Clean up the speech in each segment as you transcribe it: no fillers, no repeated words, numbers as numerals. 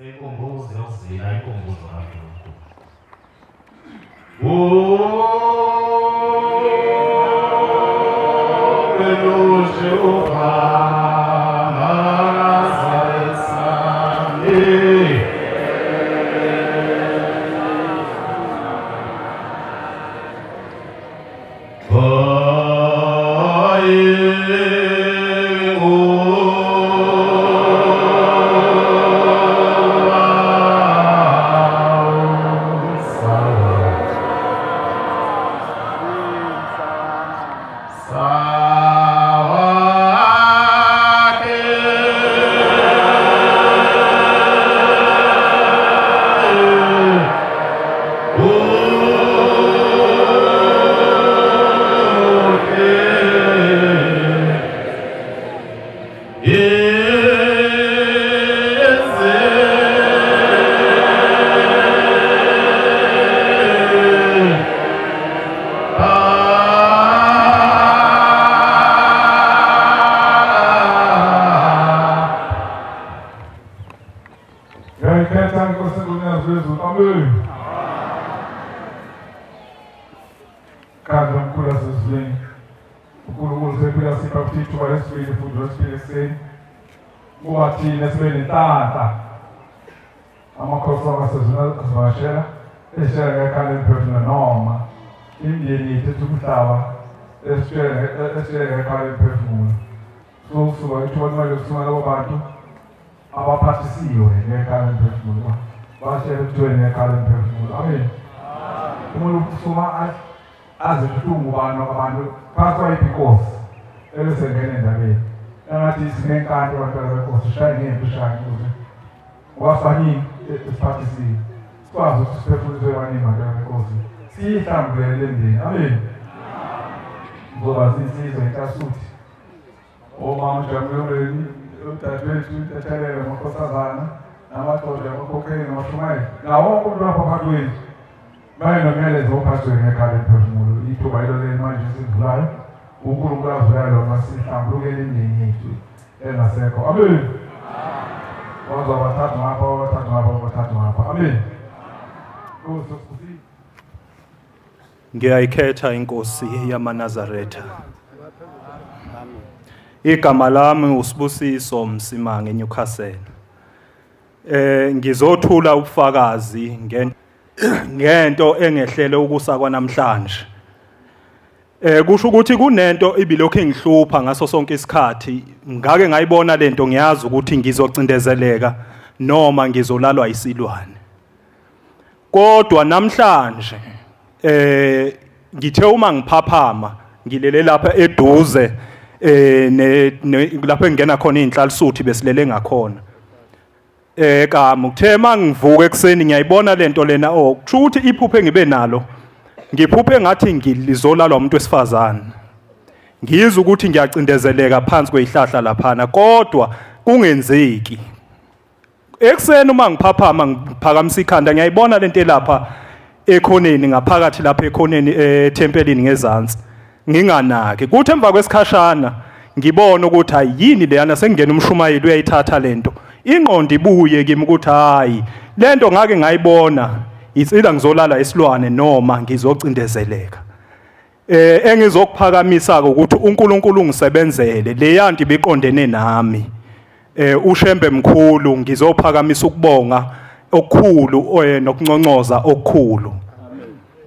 Inkumbuzo yokuzila inkumbuzo kaNkulunkulu. Ngiyayikhetha inkosi yamaNazaretha. Igama lami uSibusiso Msimang eNewcastle. Ngizothula ubufakazi ngento engehlele ukusakwa namhlanje. Kusho ukuthi kunento ibilokhu engihlupha ngaso sonke isikhathi, ngake ngayibona lento ngiyazi ukuthi ngizocindezeleka noma ngizolalwa isilwane. Kodwa namhlanje ngithe uma ngiphaphama ngilele lapha eduze lapho engena khona inhlalisuthi besilele ngakhona. Kuthe mangivuka ekseni ngiyayibona lento lena kusho ukuthi iphupho engibe nalo ngiphuphe ngathi ngilizolalwa umuntu wesifazane. Ngizwe ukuthi ngiyacindezeleka phansi kwezihlahla laphana kodwa kungenzeki. Ekseni uma ngiphaphama ngiphakamisa ikhanda ngiyayibona lento lapha ekhoneni ngaphakathi lapha ekhoneni etempelini ngezansi nginganaki. Kuthi emva kwesikhashana ngibona ukuthi ayini leyana sengena umshumayeli uyayithatha lento. Ingqondo ibuye kimi ukuthi hayi lento ngake ngayibona isila ngizolala isilwane noma ngizocindezeleka. Engizokuphakamisa ukuthi uNkulunkulu ungisebenzele leyanto ibiqondene nami. Ushembe mkhulu ngizophakamisa ukubonga okukhulu nokunconcoza okukhulu.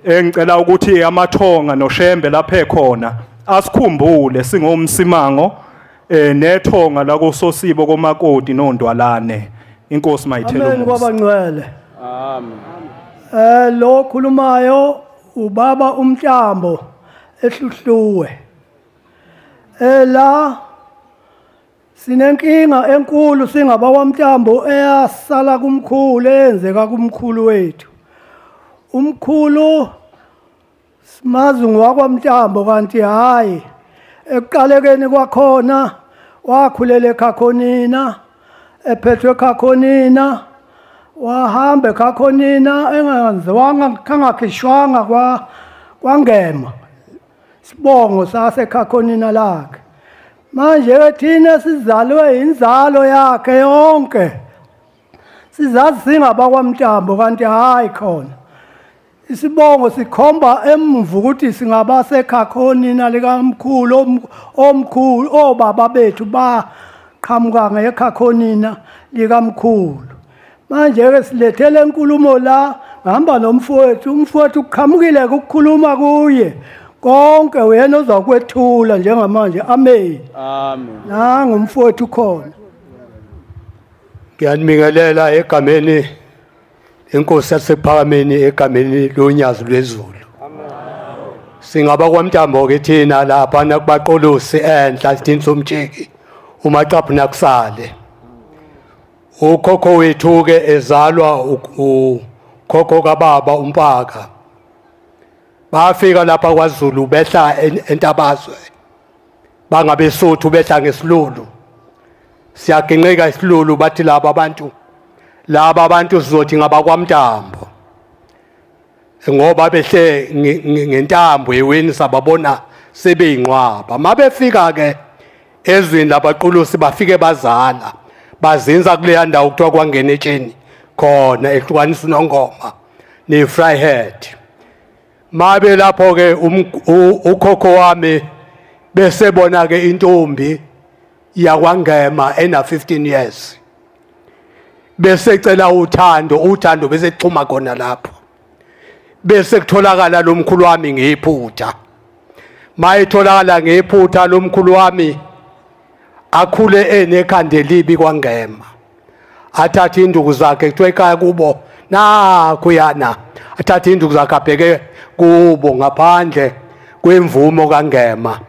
Ngicela ukuthi amathonga noshembe lapha ekhona asikhumbule singomsimango nethonga la kusosibo komakoti nondwalane. Inkosi mayithele umusa. Amen kwabangcwele. Amen. Lo khulumayo ubaba uMhlambo ehluhluwe. La sinenkinga enkulu singaba kwaMhlambo eyasala kumkhulu eyenzeka kumkhulu wethu. Umkhulu Simazungu wakwaMhlambo kanti hayi ekuqalekeni kwakhona wakhulela eKhakhonina ephethwe eKhakhonina wahamba eKhakhonina engaziwanga kangakhishwanga kwangema sibongo saseKhakhonina lakhe. Manje thina sizalwe inzalo yakhe yonke sizazi singabakwamntambo kanti hayi khona isibongo sikhomba emvu ukuthi singabasekhakhoni nalikamkhulu omkhulu obaba bethu baqhamuka ngekhakhonina likamkhulu manje ke silethele inkulumo la ngihamba nomfowethu umfowethu uqhamukile ukukhuluma kuye konke wena ozakwethula njengamanje amen nangu umfowethu khona ngiyanibingelela egameni inkosi yasephakameni egameni lonyazi lwezulu singaba kwaMntambo ke thina lapha nakubaqolosi enhla sithini somtsheki umaqaphu nakusale ukhokho wethu ke ezalwa ukhokho kababa uMpaka bafika lapha kwaZulu behla entabazwe bangabesothu behla ngesilulu siyaginqika isilulu bathi laba abantu sizothi ngabakwaMntambo ngoba behle ngentambo yeweni sababona sebeyinqwaba mabefika ke ezweni labaqulusi bafike bazala bazinza kuleya ndawo kuthiwa kwangena etsheni khona ehlukanisa uNongoma neFryhead mabe lapho ke ukhokho wami bese bona ke intombi yakwangema ena 15 years bese cela uthando bese xhuma khona lapho bese kutholakala lomkhulu wami ngephutha mayitholakala ngephutha lomkhulu wami akhule enekhande libi kwangema athatha induku zakhe kuthiwa ekhaya kubo nakuyana athatha induku zakhe abheke kubo ngaphandle kwemvumo kaNgema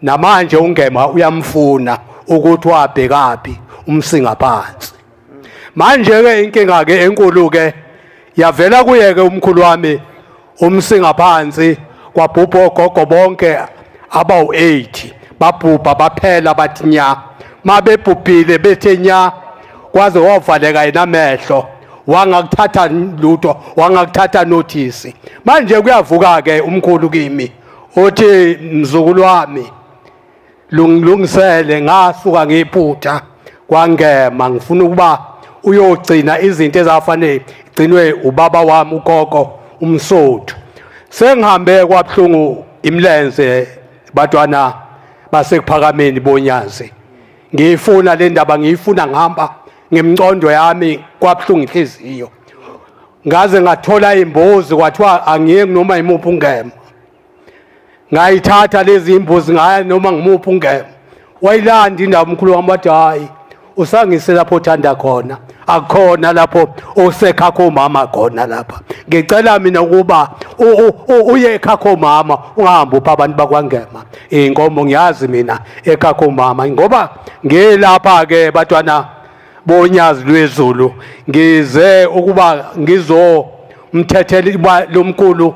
namanje uNgema uyamfuna ukuthi wabhekapi umsinga phansi manje ke inkinga ke enkulu ke yavela kuye ke umkhulu wami umsinga phansi kwabhubha ogogo bonke abawu8 babhubha baphela bathi nya mabebhubhile bethe nya kwaze wavaleka inamehlo wangakuthatha lutho wangakuthatha notice manje kuyavuka ke umkhulu kimi uthi mzukulu wami lungisele ngasuka ngephutha kwangema ngifuna ukuba uyogcina izinto ezafanele igcinwe ubaba wami ugogo umsotho sengihambe kwabhlungu imlenze batwana basekuphakameni bonyazi ngiyifuna le ndaba ngiyifuna ngihamba ngemcondo yami kwabhlungu inhliziyo ngaze ngathola imbuzi kwathiwa angiye noma imuphi uNgema ngayithatha lezi imbuzi ngaya noma ngimuphi uNgema wayilanda indaba umkhulu wami wathi hayi usangise lapho uthanda khona akukhona lapho osekhakho mama khona lapha ngicela mina ukuba uye ekhakho mama ungahambi upha abantu bakwangema inkomo ngiyazi mina ekhakho mama ngoba ngelapha ke batwana bonyazi lwezulu ngize ukuba mthethele lomkhulu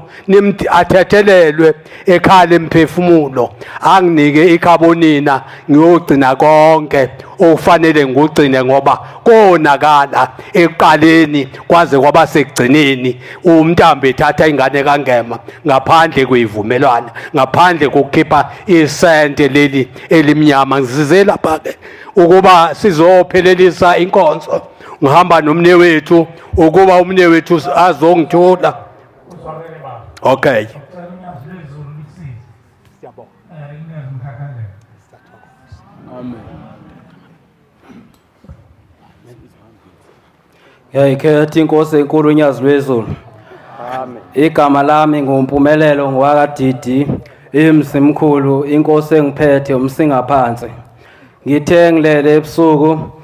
athethelelwe ekhala emphefumulo anginike ikhabonina ngiyogcina konke ofanele ngugcine ngoba konakala eqaleni kwaze kwaba sekugcineni uMntambo ethatha ingane kaNgema ngaphandle kweyivumelwana ngaphandle kokukhipha isente leli elimnyama ngizize lapha ke ukuba sizophelelisa inkonzo ngihamba nomnewethu ukuba umnewethu azongithola okay amen ngiyayikhetha inkosi enkulu unyazi lwezulu amen igama lami ngumpumelelo ngwakadidi imsimkhulu inkosi engiphethe umsingaphansi ngithe ngilele ebusuku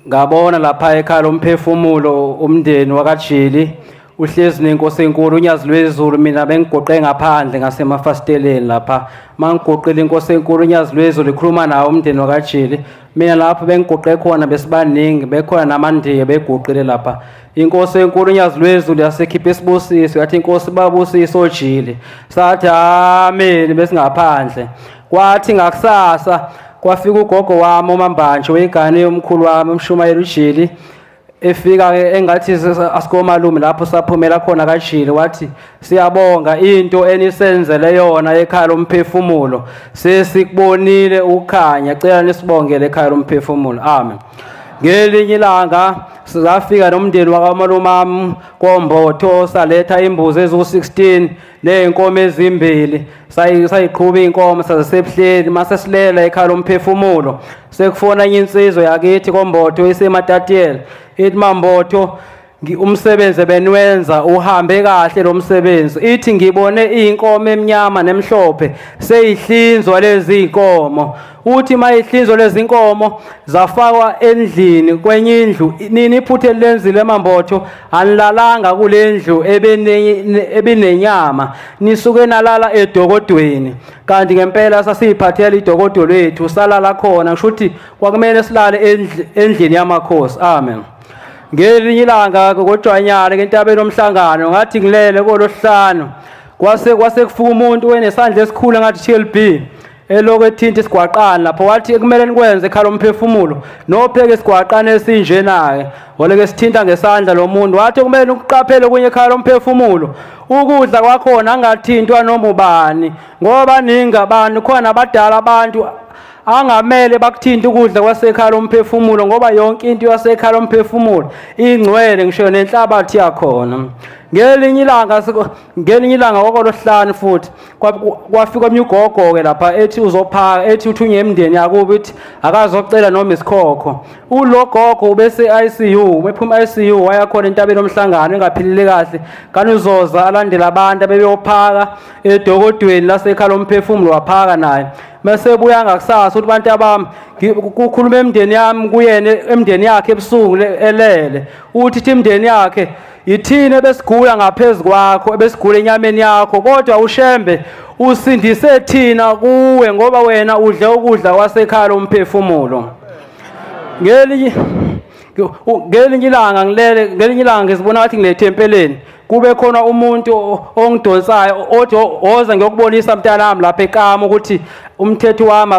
ngabona lapha ekhaya lomphefumulo umndeni wakaJili uhlezi nenkosi enkulu unyazi lwezulu mina bengigoqe ngaphandle ngasemafasteleni lapha mangigoqile inkosi enkulu unyazi lwezulu ikhuluma nawo umndeni wakaJili mina lapho bengigoqe khona besibaningi bekhona namandiye begoqile lapha inkosi enkulu unyazi lwezulu yasekhipha isibusiso yathi inkosi babusiso oJili sathi amen besingaphandle kwathi ngakusasa kwafika ugogo wami uMambantsho wegane yomkhulu wami umshumayeli uJili efika ke engathi asikomalume lapho saphumela khona kaJili wathi siyabonga into enisenzele yona ekhaya lomphefumulo sesikubonile ukukhanya cela nisibongele ekhaya lomphefumulo amen Ngelinye ilanga safika nomndeni wakamalumam koMbotho saletha imbuzi ezu16 neenkomo ezimbili sayiqhuba inkomo sasesebuhleni mase silela ekhaya lomphefumulo sekufona enye insizwe yakithi koMbotho isematatiyela ithi Mambotho umsebenzi benwenza uhambe kahle lo msebenzi ithi ngibone inkomo emnyama nemhlophe seyihlinzwa lezi inkomo uthi mayihlinzwa lezi inkomo zafakwa endlini kwenye indlu nini iphuthe lenzile eMambotho anilalanga kule ndlu ebinenyama nisuke nalala edokodweni kanti ngempela sasiphathela idokodo lethu salala khona ngisho ukuthi kwakumele silale endlini yamakhosi amen. Ngelinye ilanga kodwanyana kentabeni omhlangano ngathi ngilele kolosihlanu kwase kufika umuntu wenesandla esikhulu ngathi TLB eloko ethinta isigwaqana lapho wathi kumele nikwenze ekhaya lomphefumulo nopheke isigwaqana esinje naye oleke sithinta ngesandla lo muntu wathi kumele ukuqaphele kunye ekhaya lomphefumulo ukudla kwakhona angathintwa noma ubani ngoba ningi abantu khona abadala abantu angamele bakuthinta ukudla kwasekhaya lomphefumulo ngoba yonke into yasekhaya lomphefumulo ingcwele ngisho nenhlabathi yakhona. Ngelinye ilanga kwakolosihlanu futhi kwafika omnye ugogo ke lapha ethi uzophaka ethi uthunye emndeni yakubo ithi akazocela noma isikhokho ulo gogo bese ICU mephuma ICU waya khona entabeni omhlangano engaphilile kahle kanti uzoza alandela abantu abebeyophaka edokodweni lasekhaya lomphefumulo waphaka naye mase buya ngakusasa uthi bantu abami kukhuluma emndeni yami kuyena emndeni yakhe ebusuku elele uthi imndeni yakhe yithini besigula ngaphezulu kwakho besigula enyameni yakho kodwa ushembe usindise thina kuwe ngoba wena udle ukudla kwasekhaya lomphefumulo. Ngelinye ilanga ngizibona ngathi ngilethe empeleni kube khona umuntu ongidonsayo oza ngiyokubonisa mntanami lapha ekama ukuthi umthetho wami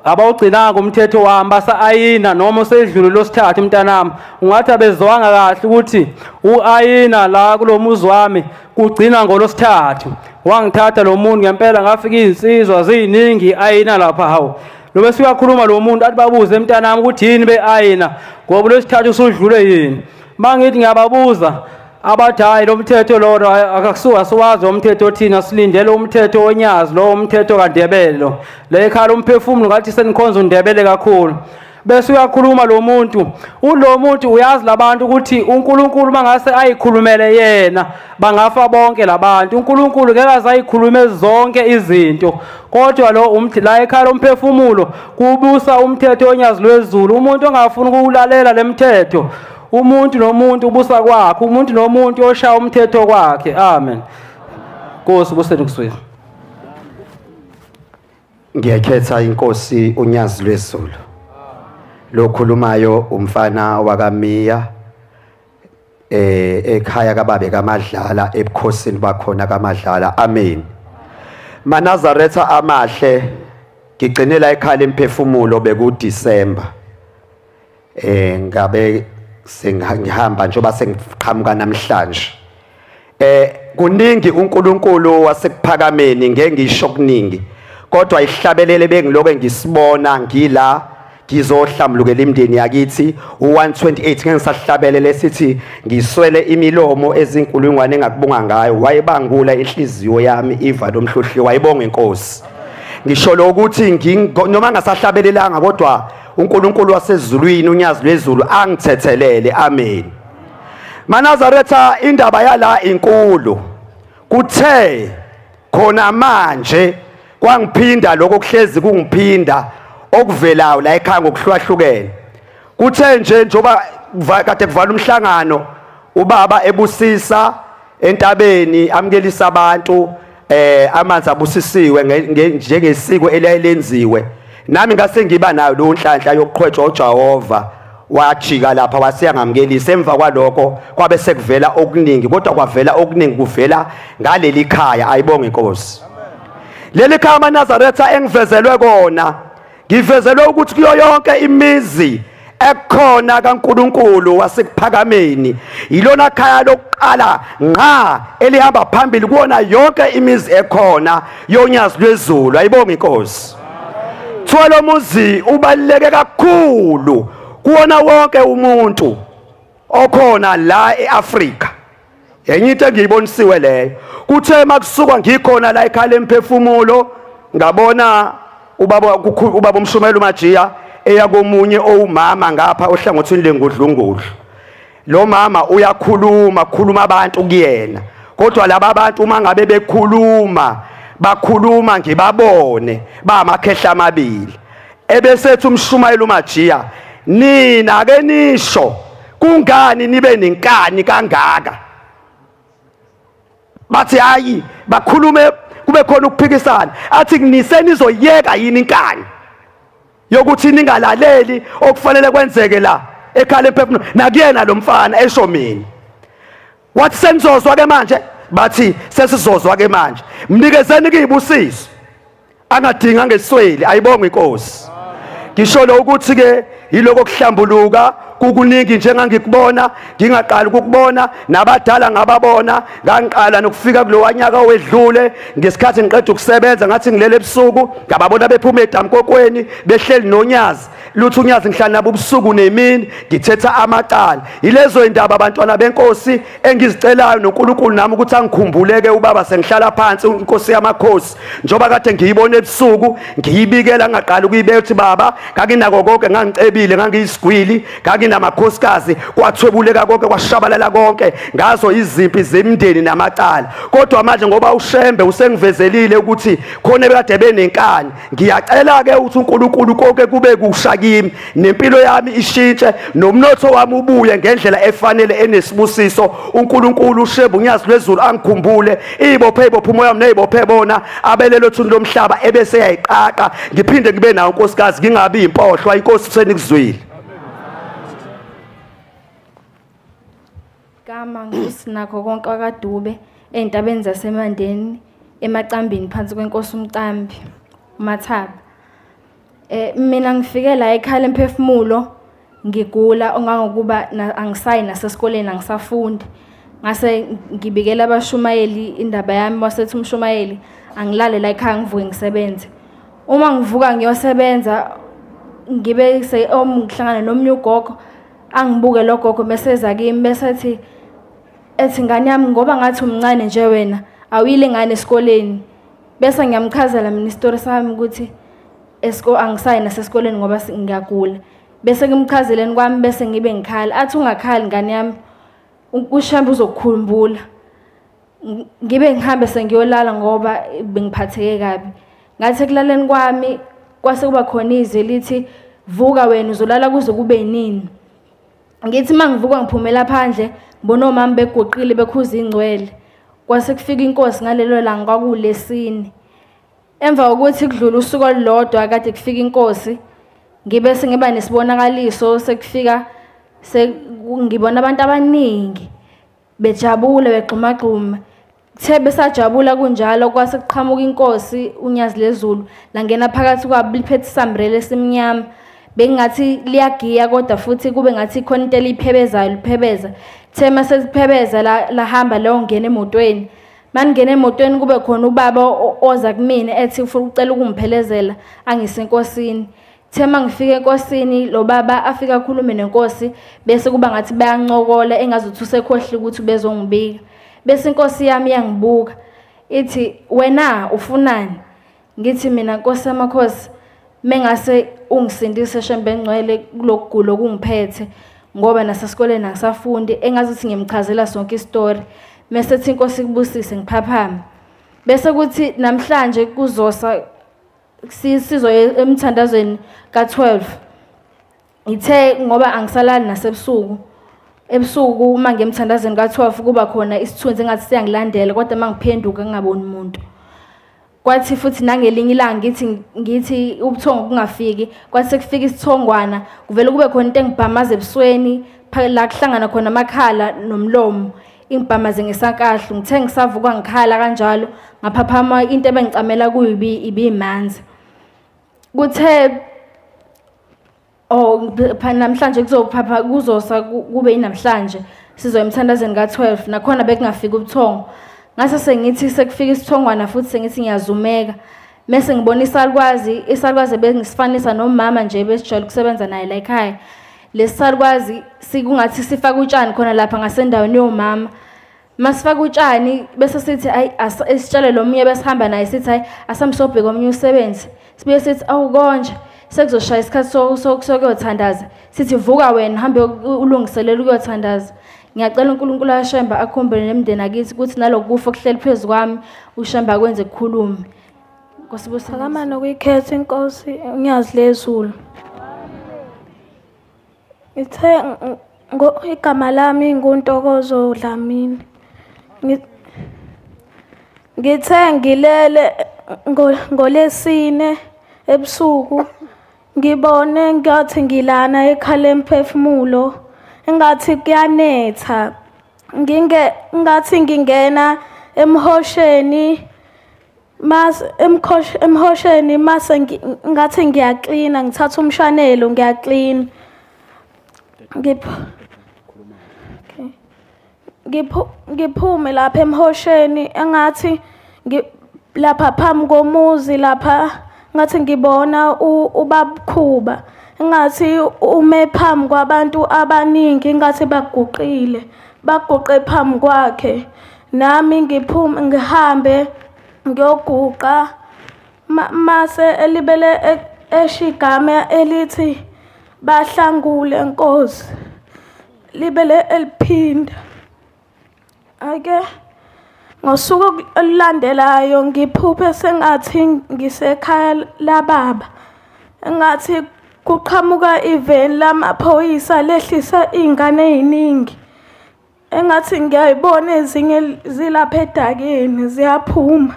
abawugcinanga umthetho wami basa ayina noma usedlule losithathu mntanami ungathi abezwanga kahle ukuthi uayina la kulomuzi wami kugcina ngolosithathu wangithatha lo muntu ngempela ngafika izinsizwa ziningi ayina lapha hawo lo bese uyakhuluma lo muntu athi babuze mntanami ukuthi yini beayina ngoba losithathu usudlule yini mangithi ngiyababuza abathi hayi lo mthetho lo akakusuka siwazi umthetho othina silindele umthetho onyazi lo umthetho kaNdebele lo le ekhaya lomphefumulo ngathi senikhonza uNdebele kakhulu bese uyakhuluma lo muntu uyazi labantu ukuthi uNkulunkulu mangase ayikhulumele yena bangafa bonke labantu uNkulunkulu ngeke azayikhulume zonke izinto kodwa lo la ekhaya lomphefumulo kubusa umthetho onyazi lwezulu umuntu ongafuni ukulalela lemthetho umuntu nomuntu ubusa kwakhe umuntu nomuntu oshaya umthetho kwakhe amen. Nkosi buseni kuswini. Ngiyakhetha inkosi unyazi lwezulu lokhulumayo umfana wakamiya ekhaya kababe kaMadlala ebukhosini bakhona kaMadlala amen. Manazaretha amahle ngigcinela ekhaya lemphefumulo bekuDisemba ngabe sengihamba njengoba sengiqhamuka namhlanje kuningi uNkulunkulu wasekuphakameni ngeke ngisho kuningi kodwa ihlabelele bengiloko ngisibona ngila ngizohlamlukela imndeni yakithi u128 ngeke ngisahlabelele sithi ngiswele imilomo ezinkulungwane engakubonga ngayo wayebangula inhliziyo yami iva lomhlohli wayibonga inkosi ngisho lokuthi noma ngasahlabelelanga kodwa uNkulunkulu wasezulwini unyazi lwezulu angithethelele amen. Manazaretha indaba yala inkulu kuthe khona manje kwangiphinda lokho kuhlezi kungiphinda okuvelayo la ekhaya ngokuhlukahlukene kuthe nje njoba kade kuvala umhlangano ubaba ebusisa entabeni amkelisa abantu amanzi abusisiwe njengesiko elayilenziwe nami ngase ngiba nayo lo nhlanhla yokuqhwetshwa uJehova wajika lapha wasiyangamkelisa emva kwalokho kwabe sekuvela okuningi kodwa kwavela okuningi kuvela ngaleli khaya ayibonge inkosi leli khaya kaNazaretha engivezelwe kona ngivezelwe ukuthi kuyo yonke imizi ekhona kaNkulunkulu wasekuphakameni ilona khaya lokuqala nqa elihamba phambili kuona yonke imizi ekhona yonyazi lwezulu ayibonge inkosi kuthiwa lo muzi ubaluleke kakhulu kuwona wonke umuntu okhona la eAfrika. Enye into engiyibonisiwe leyo kuthe makusuka ngikhona la ekhaya lemphefumulo ngabona ubaba uMshumela uMajiya eya komunye owumama ngapha ohlangothini lengudlungudlu. Lo mama uyakhuluma abantu kuyena, kodwa laba abantu uma ngabe bakhuluma ngibabone bamakhehla amabili. Ebesethi uMshumela uMajiya, nina ake nisho kungani nibe nenkani kangaka? Bathi hayi bakhulume kube khona ukuphikisana. Athi nisenizoyeka yini inkani yokuthi ningalaleli okufanele kwenzeke la ekhaya lemphefumulo nakuyena lo mfana eshomini? Wathi senizozwa ke manje? Bathi sesizozwa ke manje. Mnikezeni kuyibusiso angadinga ngesweli, ayibonge inkosi. Ngisho lo ukuthi ke yiloko kuhlambuluka kukuningi njengangikubona, ngingaqala ukubona nabadala ngababona, ngangiqala nokufika kulowanyaka owedlule ngesikhathi ngiqeda ukusebenza ngathi ngilele ebusuku ngababona bephuma edamkokweni behleli nonyazi luthi unyazi ngihlala nabo ubusuku nemini ngithetha amaqala. Yilezo indaba abantwana benkosi engizicelayo noNkulunkulu nami ukuthi angikhumbuleke ubaba sengihlala phansi inkosi yamakhosi njoba kade ngiyibona ebusuku ngiyibikela ngaqala ukuyibeka ukuthi baba ngakinako konke ngangicebile ngangiyisigwili namakhosikazi kwathwebuleka konke kwashabalala konke ngazo izimpi zemndeni namacala. Kodwa manje ngoba uShembe usengivezelile ukuthi khona bekade benenkani, ngiyacela ke ukuthi uNkulunkulu konke kube kusha kimi nempilo yami ishintshe nomnotho wami ubuye ngendlela efanele enesibusiso. uNkulunkulu uShembe unyazi lwezulu angikhumbule ibophe umoya wami nezibophe bona abelelo thuni lomhlaba ebese yayiqaqa ngiphinde ngibe nawo unkosikazi ngingabi impohlwa. Inkosi senikuzwile. Kama ngusinakho konke akaDube entabeni zasemandeni emacambini phansi kwenkosi uMcambi uMathaba. Mina ngifike la ekhaya lemphefumulo ngigula ongangokuba angisayi nasesikoleni angisafundi. Ngase ngibikela abashumayeli indaba yami wasethi uMshumayeli angilale la ekhaya ngivuke ngisebenze. Uma ngivuka ngiyosebenza ngibe ngihlangana nomnye ugogo angibuke lo gogo meseza kimi bese ethi ngani yami ngoba ngathi umncane nje wena awuyile ngane esikoleni. Bese ngiyamchazela mina istory sami ukuthi angisayi nasesikoleni ngoba ngiyagula. Bese ngimchazeleni kwami bese ngibe ngikhala. Athi ungakhali ngani yami uShembe uzokukhumbula. Ngibe ngihambe sengiyolala ngoba bengiphatheke kabi. Ngathi ekulaleni kwami kwase kuba khona izwi lithi vuka wena uzolala kuze kube nini. Ngithi mangivuka ngiphumela phandle ngibona omama begoqile bekhuza ingcwele. Kwase kufika inkosi ngalelo langa kwakulesini. Emva kokuthi kudlula usuku olulodwa kade kufika inkosi ngibe sengiba nesibonakaliso sekufika ngibona abantu abaningi bejabule begxumagxuma. Kuthe besajabula kunjalo kwase kuqhamuka inkosi unyazi lezulu langena phakathi kwabo liphethe isambrele esimnyama. Bengathi liyagiya kodwa futhi kube ngathi khona into eliphebezayo liphebeza. Thema sesiphebeza lahamba lo ngene emotweni. Mangene emotweni kube khona ubaba oza kumina ethi ufuna ucela ukumphelezela angisenkosini. Thema ngifike enkosini lo baba afika akhulume nenkosi bese kuba ngathi bayancokola engazuthi usekhohle ukuthi bezongibika. Bese inkosi yami yangibuka ithi wena ufunani? Ngithi mina Nkosi yamakhosi mengase ungisindise Shembe ngcwele kulokugulo kungiphethe ngoba nasesikoleni angisafundi engazuthi ngimchazela sonke istory. Mase ethi inkosi kubusise ngiphaphama. Bese kuthi namhlanje kuzosa sizo emthandazweni ka12. Ngithe ngoba angisalali nasebusuku. Ebusuku uma ngemthandazweni ka12 kuba khona isithunzi engathi siyangilandela kodwa mangiphenduka ngingaboni umuntu. Kwathi futhi nangelinye ilanga ngithi ubuthongo kungafiki kwathi kufika isithongwana kuvela kube khona into engibhamaza ebusweni la kuhlangana khona amakhala nomlomo ingibhamaze ngesankahlu. Ngithe ngisavuka ngikhala kanjalo ngaphaphama into ebengicamela kuyibi ibimanzi. Kuthe namhlanje kuzosa kube inamhlanje sizoya emthandazweni ka12 nakhona bekungafika ubuthongo. Ngase sengithi sekufika isithongwana futhi sengithi ngiyazumeka mase ngibona isalukwazi bengisifanisa nomama nje besijwayele ukusebenza naye la ekhaya. Lesalukwazi sikungathi sifaka utshani khona lapha ngasendaweni yomama. Masifaka utshani bese sithi ayi esitshale lo munye besihamba naye sithi ayi asamsobheka omnye usebenzi. Sibuye sithi awukonje sekuzoshaya isikhathi sokuyothandaza. Sithi vuka wena hambe ulungiselela ukuyothandaza. Ngiyacela uNkulunkulu ashemba akhombele nemndeni akithi ukuthi nalokufa okuhleli phezulu kwami ushemba kwenze kukhulume. Nkosibusisa akama nokuyikhetha inkosi unyazi lezulu. Ithe igama lami nguNtokozo Dlamini. Ngithe ngilele ngolesine ebusuku ngibone ngathi ngilana ekhala emphefumulo engathi kuyanetha ngathi ngingena emhosheni emhosheni mase ngathi ngiyaklina ngithatha umshanelo ngiyaklina ngiphume lapha emhosheni engathi lapha phambi komuzi lapha ngathi ngibona ubabukhuba engathi ume phambi kwabantu abaningi ngathi baguqe phambi kwakhe nami ngiphume ngihambe ngiyoguqa mase elibele eshigama elithi bahlangule Nkosi libele eliphinda ake ngosuku olulandelayo ngiphuphe sengathi ngisekhaya lababa engathi kuqhamuka iveni lamaphoyisa lehlisa izingane eziningi engathi ngiyayibona ezinye zilapha edakeni ziyaphuma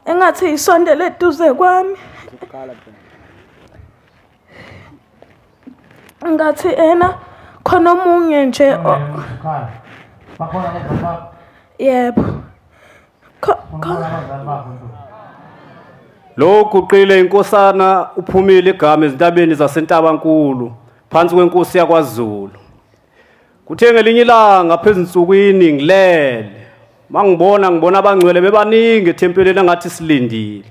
engathi isondele eduze kwami ngathi ena khona omunye nje yebo lo guqile inkosana uphumile igama ezintabeni zaseNtabankulu phansi kwenkosi yakwaZulu. Kuthe ngelinye ilanga phezinsukwini ngilele ngibona abangcwele bebaningi ethempeleni engathi silindile.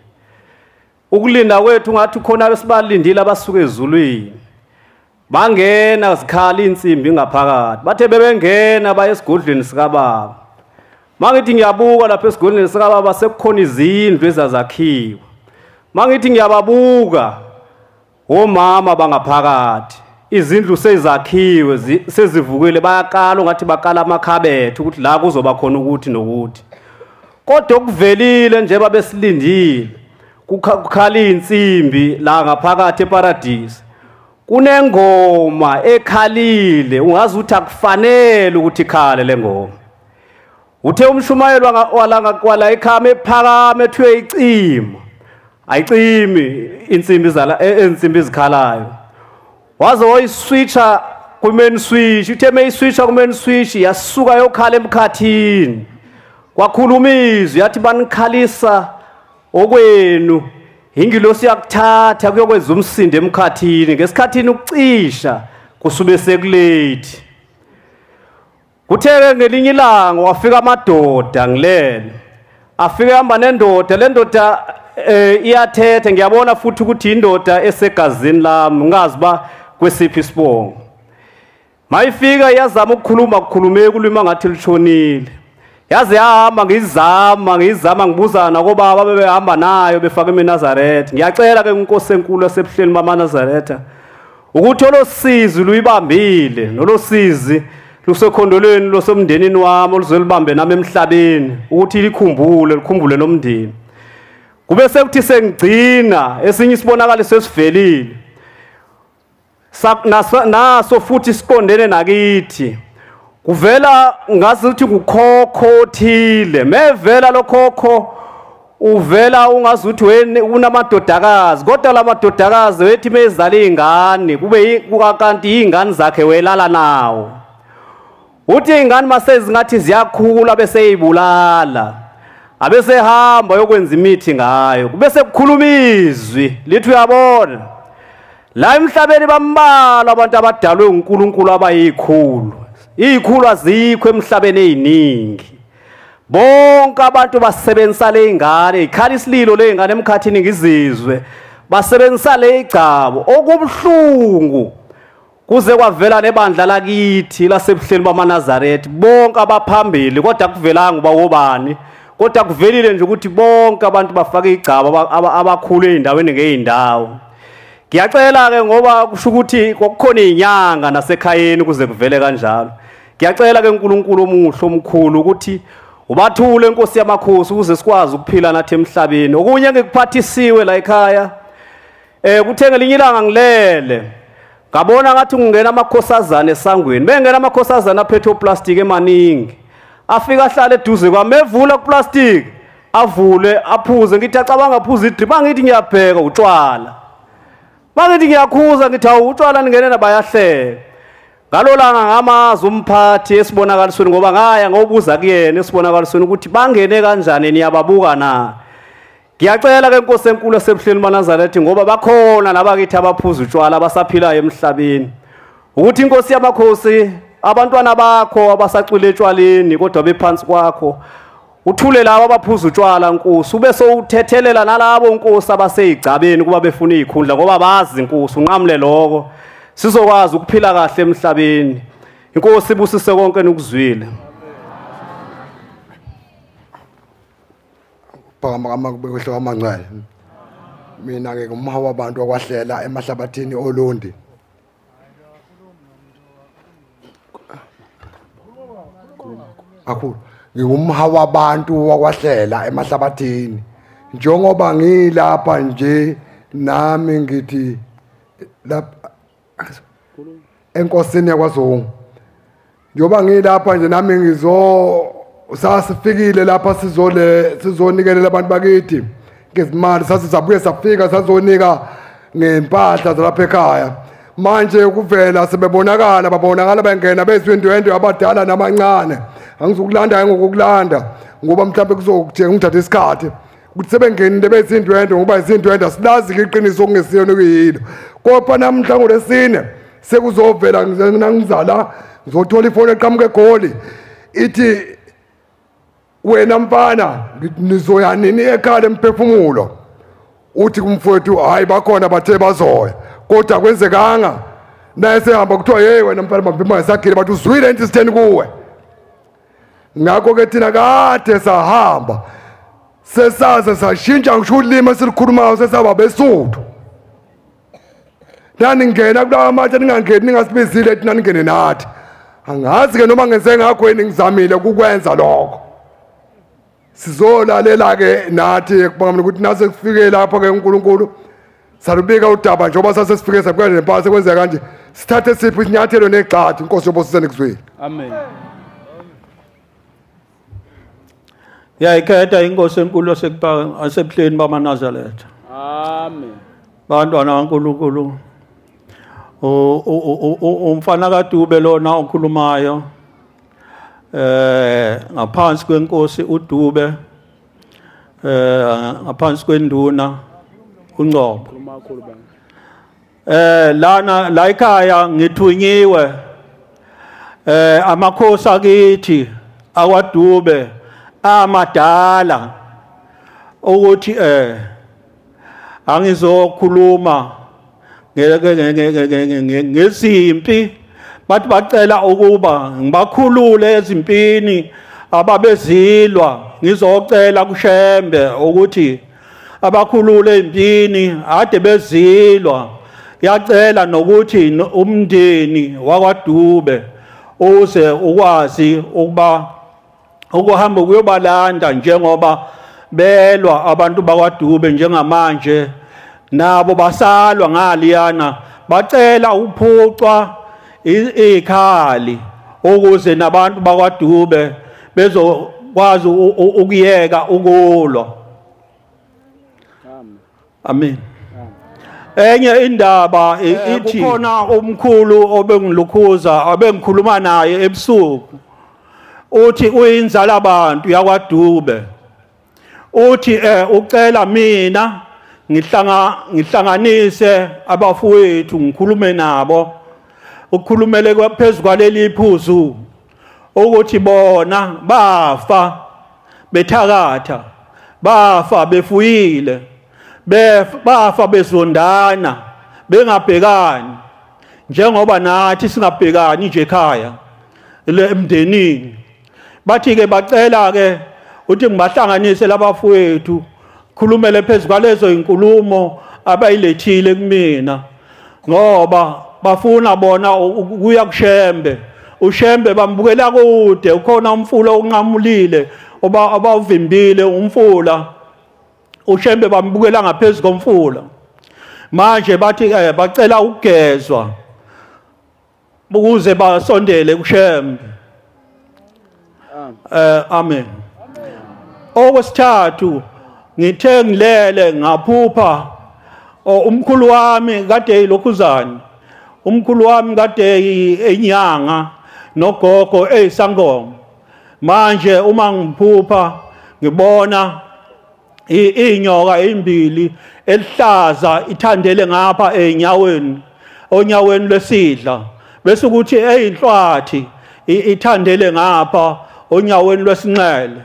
Ukulinda kwethu ngathi khona besibalindile abasuka ezulwini. Bangena zikhala insimbi ngaphakathi. Bathe bebengena baye esigodlweni sikaBaba. Mangithi ngiyabuka lapha esigodlweni sikaBaba sekukhona izindlu ezazakhiwa. Mangithi ngiyababuka omama bangaphakathi. Izindlu sezakhiwe sezivukile bayakala ngathi bakala amakhabethe ukuthi la kuzoba khona ukuthi nokuthi. Kodwa okuvelile nje babesilindile kukhala insimbi la ngaphakathi eparadise. Kunengoma ekhalile ungazi ukuthi akufanele ukuthi ikhale lengoma. Uthe umshumayeli wala ekhama ephakame ethiwe icima. Ayicimi insimbi ezikhalayo. Waze woyiswitcha ku-main switch. Uthe meyiswitcha ku-main switch yasuka yokhala emkhathini. Kwakhuluma izwi yathi banikhalisa okwenu. Ingilosi yakuthatha kuyokwenza umsindo emkhathini. Ngesikhathini ukucisha kusube sekulate. Kuthe ngelinye ilanga wafika amadoda ngilele. Afike hamba nendoda le ndoda iyathethe ngiyabona futhi ukuthi indoda esegazini lami ngazi ba kwesiphi isibongo. Mayifika yazama ukukhuluma kulima ngathi lishonile. Yaze yahamba ngizama ngibuzana kobaba bebehamba nayo befaka eNazaretha. Ngiyacela ke inkosi enkulu yasebuhleni bamaNazaretha ukuthi olosizi luyibambile nolosizi lusekhondolweni losomndenini wami oluzolibambe nami emhlabeni ukuthi likhumbule nomndeni. Kube sekuthi sengigcina esinye isibonakalo sesivelile. Naso futhi siqondene nakithi. Kuvela ngazi ukuthi ngukhokho othile. Mevela lo khokho uvela ungazi ukuthi unamadodakazi. Kodwa la madodakazi wethi mezala izingane kube kukanti izingane zakhe welala nawo. Uthi izingane masezi ngathi ziyakhula bese yibulala. Abese hamba yokwenza imithi ngayo. Kube sekukhuluma izwi lithi uyabona. La emhlabeni bambala abantu abadalwe uNkulunkulu abayikhulu. Izikhulu azikho emhlabeni eziningi. bonke abantu basebenzisa le ingane ikhala isililo le ingane emkhathini ngizizwe basebenzisa le igcabo okubhlungu kuze kwavela nebandla lakithi lasebuhleni bamaNazaretha bonke abaphambili kodwa kuvelanga uba wobani kodwa kuvelile nje ukuthi bonke abantu bafake igcabo abakhulu eindaweni ngeindawo. Ngiyacela ke ngoba kusho ukuthi kokukhona inyanga nasekhayeni kuze kuvele kanjalo. Ngiyacela ke uNkulunkulu omuhle omkhulu ukuthi ubathule Nkosi yamakhosi ukuze sikwazi ukuphila nathi emhlabeni. Okunye ngikuphathisiwe la ekhaya kuthe ngelinye ilanga ngilele ngabona ngathi kungena amakhosazana esangweni. Bengena amakhosazana aphethe plastic emaningi. Afika ahlala eduze kwami evula kuplastic avule aphuze ngithi acabanga aphuza idrip bangithi ngiyabheka utshwala. Bangithi ngiyakhuza ngithi awu utshwala ningenena bayahleka. Ngalolanga ngamazi umphathi esibonakalisweni ngoba ngaya ngobuza kuyena esibonakalisweni ukuthi bangene kanjani niyababuka na. Ngiyacela ke Nkosi enkulu esebuhleni bamaNazaretha ngoba bakhona nabakithi abaphuza utshwala abasaphilayo emhlabeni. Ukuthi Nkosi yamakhosi abantwana bakho abasacwile etshwaleni kodwa bephansi kwakho uthule labo abaphuza utshwala Nkosi ube sowuthethelela nalabo Nkosi abaseyigcabeni kuba befuna izikhundla ngoba bazi Nkosi unqamle lokho sizokwazi ukuphila kahle emhlabeni. Inkosi ibusise konke nokuzwile. Phakama kubekho amancane. Mina ke ngumhawu wabantu akwahlela emahlabathini olundi. Akhulu ngumhawu wabantu wakwahlela emahlabathini. Njengoba ngilapha nje nami ngithi lapha enkosini yakwaZungu. Njengoba ngilapha nje nami sasifikile lapha sizonikelela abantu bakithi ngezimali sasizabuye safika sazonika ngempahla zalapha ekhaya. Manje kuvela babonakala bengena bezindwendwe abadala namancane. Angizokulanda ngokukulanda ngoba mhlawumbe kuzokuthenga ngithatha isikhathi ukuthi sebengenile bezindwendwe ngoba izindwendwe asilazi iqiniso kungesiyona kuyilo. Kodwa namhla ngolesine sekuzovela ngizala ngizothola ifoni eqhamuka eGoli ithi wena mfana nizoya nini ekhaya emphefumulo. Uthi kumfowethu hayi bakhona bathe bazoya kodwa kwenzekanga naye sehamba kuthiwa hey wena mfana bambima sakhile bathi uzwile into isitheni kuwe. Ngakho ke thina kade sahamba sesaze sashintsha ngisho ulimi esilikhulumayo sesaba beSuthu. Nani ngena kulawa matshe ningangeni ningasibizile thina ningene nathi. Angazi ke noma ngenze ngakho ngizamile ukukwenza lokho. Sizolalela ke nathi kubanga ukuthi nase kufike lapha ke uNkulunkulu salubika udaba njengoba sasesifike sabukela nempahla sekwenza kanje sithathe siphi isinyathelo negxathi Inkosi yobusisene kuzwini. Amen. Yayikhetha Inkosi enkulu asebuhleni bamaNazaretha. Amen. Bantwana kaNkulunkulu umfana kaDube lona okhulumayo ngaphansi kwenkosi uDube ngaphansi kwenduna uNgcobo. La ekhaya ngithunyiwe amakhosi akithi akwaDube amadala ukuthi angizokhuluma ngesimpi bathi bacela ukuba ngibakhulule ezimpini ababezilwa ngizocela kuShembe ukuthi abakhulule impini ade bezilwa. Yacela nokuthi umndeni wakwaDube uze ukwazi ukuba ukuhamba kuyobalanda njengoba belwa abantu bakwaDube njengamanje nabo basalwa ngaliyana bacela uphucwa ikhali ukuze nabantu bakwaDube bezokwazi ukuyeka ukulwa. Amen. Enye indaba ithi kukhona umkhulu obengilukhuza abengikhuluma naye ebusuku uthi uyinzala abantu yakwaDube uthi ucela mina ngihlanganise abafowethu ngikhulume nabo ukukhulumele phezulu kwaleli iphuzu ukuthi bona bafa bethakatha bafa befuyile bafa bezondana bengabhekani njengoba nathi singabhekani nje ekhaya le emndenini bathi ke bacela ke uthi ngibahlanganise labafowethu khulumele phezulu kwalezo inkulumo abayilethile kumina ngoba bafuna bona ukuya kuShembe uShembe bambukela kude ukhona umfula onqamulile abawuvimbile umfula uShembe bambukela ngaphezulu komfula manje bathi bacela ukugezwa ukuze basondele kuShembe. Amen. Okwesithathu ngithe ngilele ngaphupha umkhulu wami kade lokhuzana umkhulu wami kade enyanga nogogo eyisangoma manje uma ngiphupha ngibona inyoka ezimbili elihlaza ithandele ngapha onyaweni lwesidla bese ukuthi eyinhlwathi ithandele ngapha onyaweni lwesinxele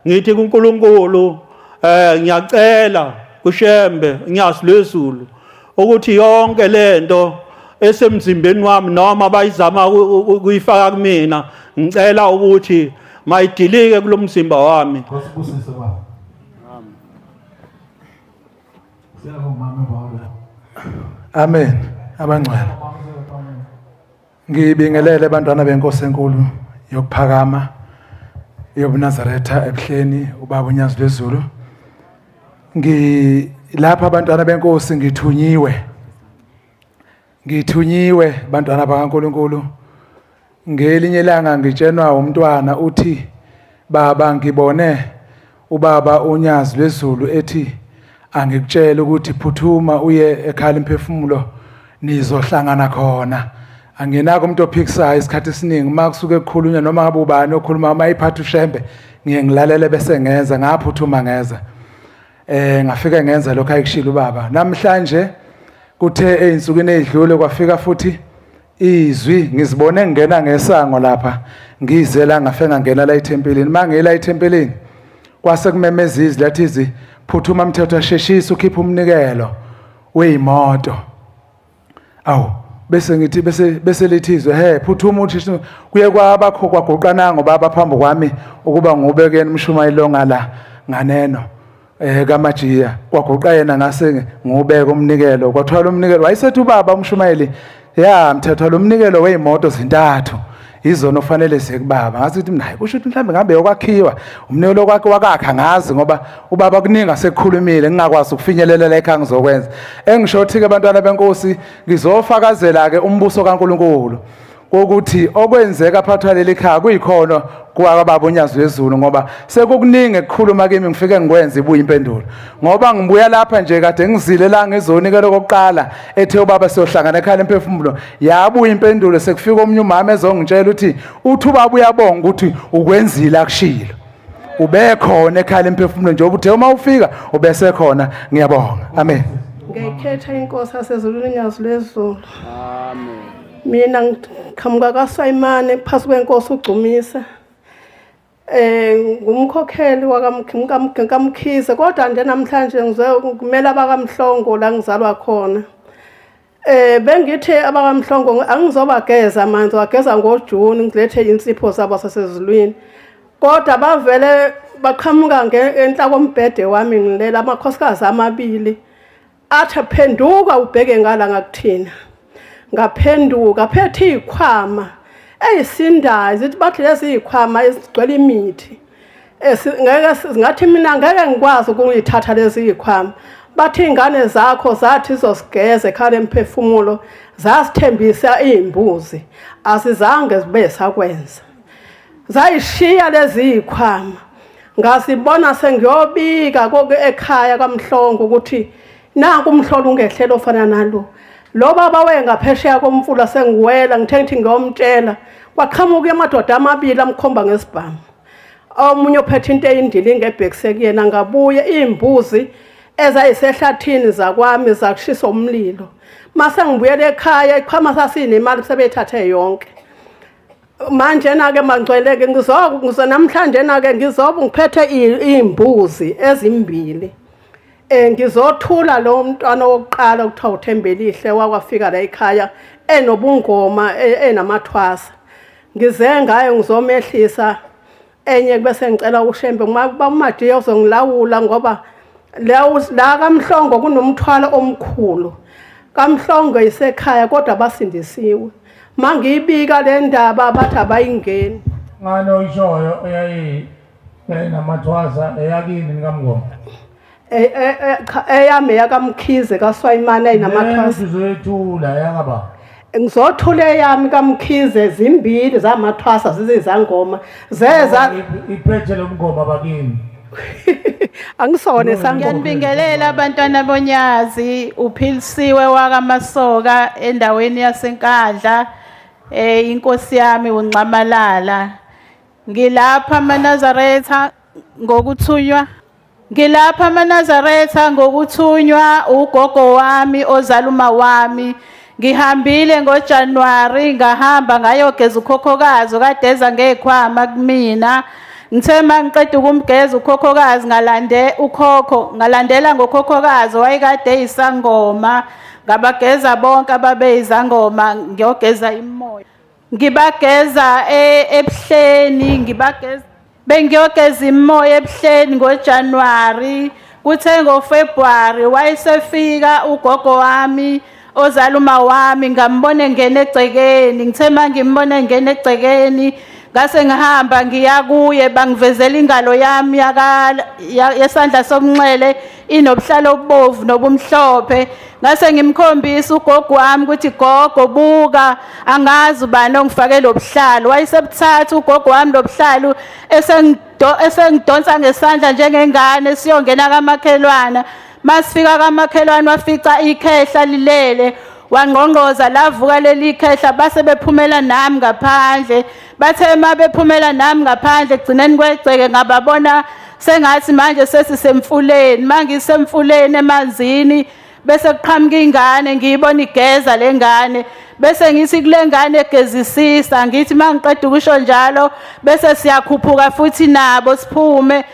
ngithi kuNkulunkulu ngiyacela kuShembe nyazi lwezulu ukuthi yonke lento esemzimbeni wami noma bayizama ukuyifaka kumina ngicela ukuthi mayidilike kulomzimba wami. Amen. Abangcwele. Ngibingelele abantwana benkosi enkulu yokuphakama yobuNazaretha ebuhleni ubaba uNyazi lwezulu. Ngilapha abantwana benkosi ngithunyiwe bantwana bakaNkulunkulu. Ngelinye ilanga ngitshenwa umntwana uthi baba ngibone ubaba uNyazi lwezulu ethi angikutshela ukuthi phuthuma uye ekhala imphefumulo nizohlangana khona. Angenako umuntu ophikisayo isikhathi esiningi makusuke kukhulunywa noma ngabe ubani okhuluma mayiphatha uShembe ngiye ngilalele bese ngenza ngaphuthuma ngeza ngafika ngenza lokho ayikushilo ubaba. Namhlanje kuthe einsukwini ezidlule kwafika futhi izwi ngizibone ngena ngesango lapha ngizela ngafenga ngena la ethempelini mangela ethempelini kwase kumemeza izwi lathi phuthuma mthetho asheshisa ukhipha umnikelo weimoto awu bese ngithi bese lethizwe phuthuma uthi kuye kwabakho kwagoqananga baba phambi kwami ukuba ngubekeni umshumayelo ngala nganeno kaMajiya kwagoqa yena ngase ngubeka umnikelo kwathwala umnikelo wayesethi ubaba umshumayeli mthetho lo mnikelo weimoto zintathu izona ofanele sekubaba ngasithi naye kusho ukuthi mhlambe ngabe yokwakhiwa umnikelo kwakhe wakakha ngazi ngoba ubaba kuningi sekukhulumile ngingakwazi ukufinyelela la ekhaya ngizokwenza engishothi ke abantwana benkosi ngizofakazela ke umbuso kaNkulunkulu ukuthi okwenzeka phathwa leli khaya kuyikhona kwababa uNyazi lwezulu ngoba sekukuningi ukukhuluma kimi ngifike ngikwenza ibuye impendulo ngoba ngibuya lapha nje kade ngizile la ngezonikelo kokuqala ethe ubaba siyohlangana ekhaya emphefumulo yabuya impendulo sekufika omnye umama ezongitshela uthi ubaba uyabonga ukuthi ukwenzile akushilo ubekhona ekhaya emphefumulo nje ubuthe uma ufika ubese khona ngiyabonga. Amen. Ngekhetha inkosi yasezulwini uNyazi lwezulu. Amen. Mina ngiqhamuka kaSayimane phasi kwenkosi uGcumisa ngumkhokheli wakamkhize kodwa nje namhlanje ngizomela abakamhlongo la ngizalwa khona. Bengithi abakamhlongo angizobageza amanzi wageza ngoJuni ngilethe insipho zabo sasezulwini kodwa bavele baqhamuka ngenhla kombhede wami ngilela amakhosikazi amabili athi phenduka ubheke ngala ngakuthina ngaphenduka phethe ikhwama eyisindayo zithi bathi lezi ikhwama ezigcwele imithi ngeke ngathi mina ngeke ngikwazi ukuyithatha lezi ikhwama bathi ingane zakho zathi izosigeza ekhaya emphefumulo zasithembisa izimbuzi asizange zibe sakwenza zayishiya lezi ikhwama ngasibona sengiyobika ekhaya kaMhlongo ukuthi nanku umhlolo ungehlela ofana nalo lo baba wengaphesheya komfula sengiwela ngithe ngithi ngiyomtshela kwaqhamuka amadoda amabili amkhomba ngesibhamu omunye ophethe into eyindili ngebhekise kuyena ngabuye izimbuzi ezayisehlathini zakwami zakushisa umlilo mase ngibuyele ekhaya ikhwama sasinemali sebeyithathe yonke manje na ke mangcweleke namhlanje na ke ngizobe ngiphethe imbuzi ezimbili ngizothula lo mntwana wokuqala ukuthiwa uThembelihle wakwafika la ekhaya enobungoma enamathwasa ngize ngayo ngizomehlisa enye bese ngicela uShembe bamadiya uzongilawula ngoba la kaMhlongo kunomthwalo omkhulu kaMhlongo isekhaya kodwa basindisiwe mangiyibika le ndaba bathi abayingeni ngane oyishoyo namathwasa eyakini nikamngoma eyami yakamkhize kaSwayimana ayinamathwasa uzoyethula yakaba ngizothula eyami kaMkhize zimbili zamathwasa zizizangoma zeza iphethe lo mngoma bakini angisone ngiyanibingelela abantwana bonyazi uphilisiwe wakamasoka endaweni yasenkandla inkosi yami uNcamalala ngilapha amaNazaretha ngokuthunywa ugogo wami ozaluma wami ngihambile ngoJanuary ngahamba ngayogeza ukhokhokazi kadeza ngekhwama kumina ngithe mangiqeda ukumgeza ukhokhokazi ngalandela ngokhokhokazi wayekade isangoma ngabageza bonke ababeyizangoma ngiyogeza imoya ngibageza ebuhleni bengiyogeza imoya ebuhleni ngoJanuary kuthe ngoFebruary wayesefika ugogo wami ozaluma wami ngambone ngene egcekeni ngithe mangimbone ngene egcekeni ngase ngihamba ngiya kuye bangivezela ingalo yami yesandla sokunxele inobuhlalo obubovu nobumhlophe ngase ngimkhombisa ugogo wami ukuthi gogo buka angazi ubani ongifake lobuhlalo wayesebuthatha ugogo wami lobuhlalo esengidonsa ngesandla njengengane siyongena kamakhelwana masifika kamakhelwana wafica ikhehla lilele wangqongqoza lavuka leli khehla base bephumela nami ngaphandle bathe mabephumela nami ngaphandle kugcineni kwegceke ngababona sengathi manje sesisemfuleni mangisemfuleni emanzini bese kuqhamuka ingane ngiyibona igeza lengane bese ngithi kule ngane egezisisa ngithi mangiqeda ukusho njalo bese siyakhuphuka futhi nabo siphume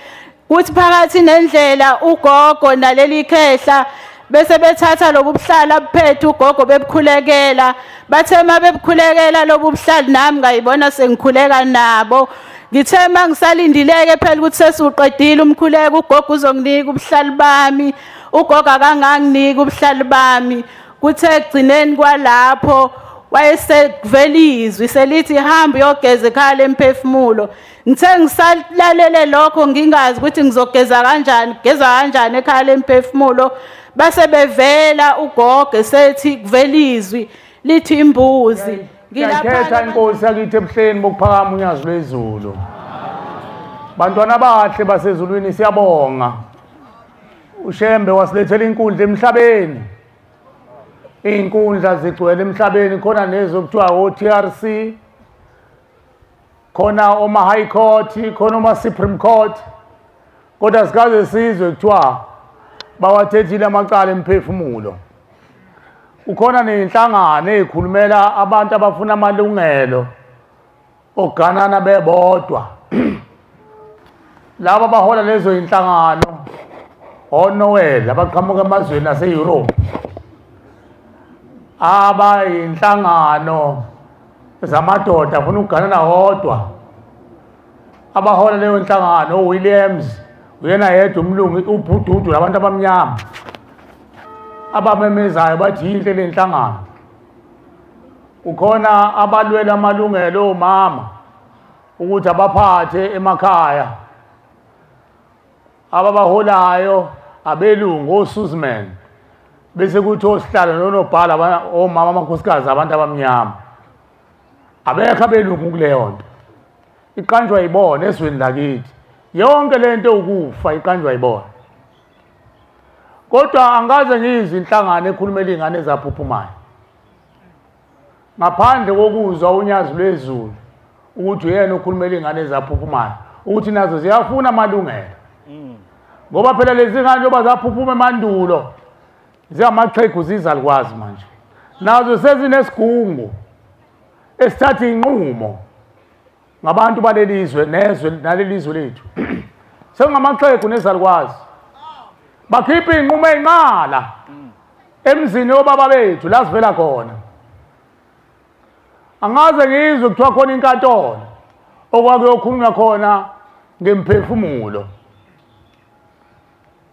kuthi phakathi nendlela ugogo naleli khehla bese bethatha lobu buhlala buphethe ugogo bebukhulekela bathe mabebukhulekela lobu buhlala nami ngayibona sengikhuleka nabo ngithe mangisalindileke phela ukuthi sesiuqedile umkhuleko ugogo uzonginika ubuhlali bami ugogo akanganginika ubuhlali bami kuthe kugcineni kwalapho wayesekuvelizwe selithi hamba uyogeza ekhaya lemphefumulo ngithe ngisalalele lokho ngingazi ukuthi ngizogeza kanjani ekhaya lemphefumulo base bevela ugogo sethi kuvelizwi lithi imbuzi ngiyakhetha inkosi yakithi ebuhleni bokuphakama unyazi lwezulu bantwana bahle basezulwini siyabonga uShembe wasilethela inkundla emhlabeni inkundla zigcwele emhlabeni khona nezo kuthiwa o-TRC khona oma-high court khona oma-supreme court kodwa sikaze sizwe kuthiwa bawathethile amacala emphefumulo ukhona nenhlangano ezikhulumela abantu abafuna amalungelo oganana bebodwa laba bahola lezo inhlangano oNoel abaqhamuka emazweni ase-Europe abayinhlangano zamadoda afuna ukuganana wodwa abahola leyo nhlangano uWilliams uyena yedwa umlungu ubhududu labantu abamnyama abamemezayo bathi yinhle le nhlangano ukhona abalwela amalungelo omama ukuthi abaphathe emakhaya ababaholayo abelungu oSuzman bese kuthi osihlalo nonobhala omama amakhosikazi abantu abamnyama abekho abelungu kuleyo nto iqanjwa yibona esweni lakithi yonke lento ukufa iqanjwa yibona kodwa angaze ngizwe inhlangano ekhulumela izingane ezaphuphumayo ngaphandle kokuzwa unyazi lwezulu ukuthi uyena okhulumela izingane ezaphuphumayo ukuthi nazo ziyafuna amalungelo ngoba phela lezi ngane njengoba zaphuphuma emandulo ziyamaqhegu zizalukwazi manje nazo sezinesigungu esithatha inqumo ngabantu balelizwe nezwe nalelizwe lethu sengamaxhegu nezalukwazi bakhipha inqumo enqala emzini obaba bethu la sivela khona angaze ngizwe kuthiwa khona inkantolo okwakuyokhulunywa khona ngemphefumulo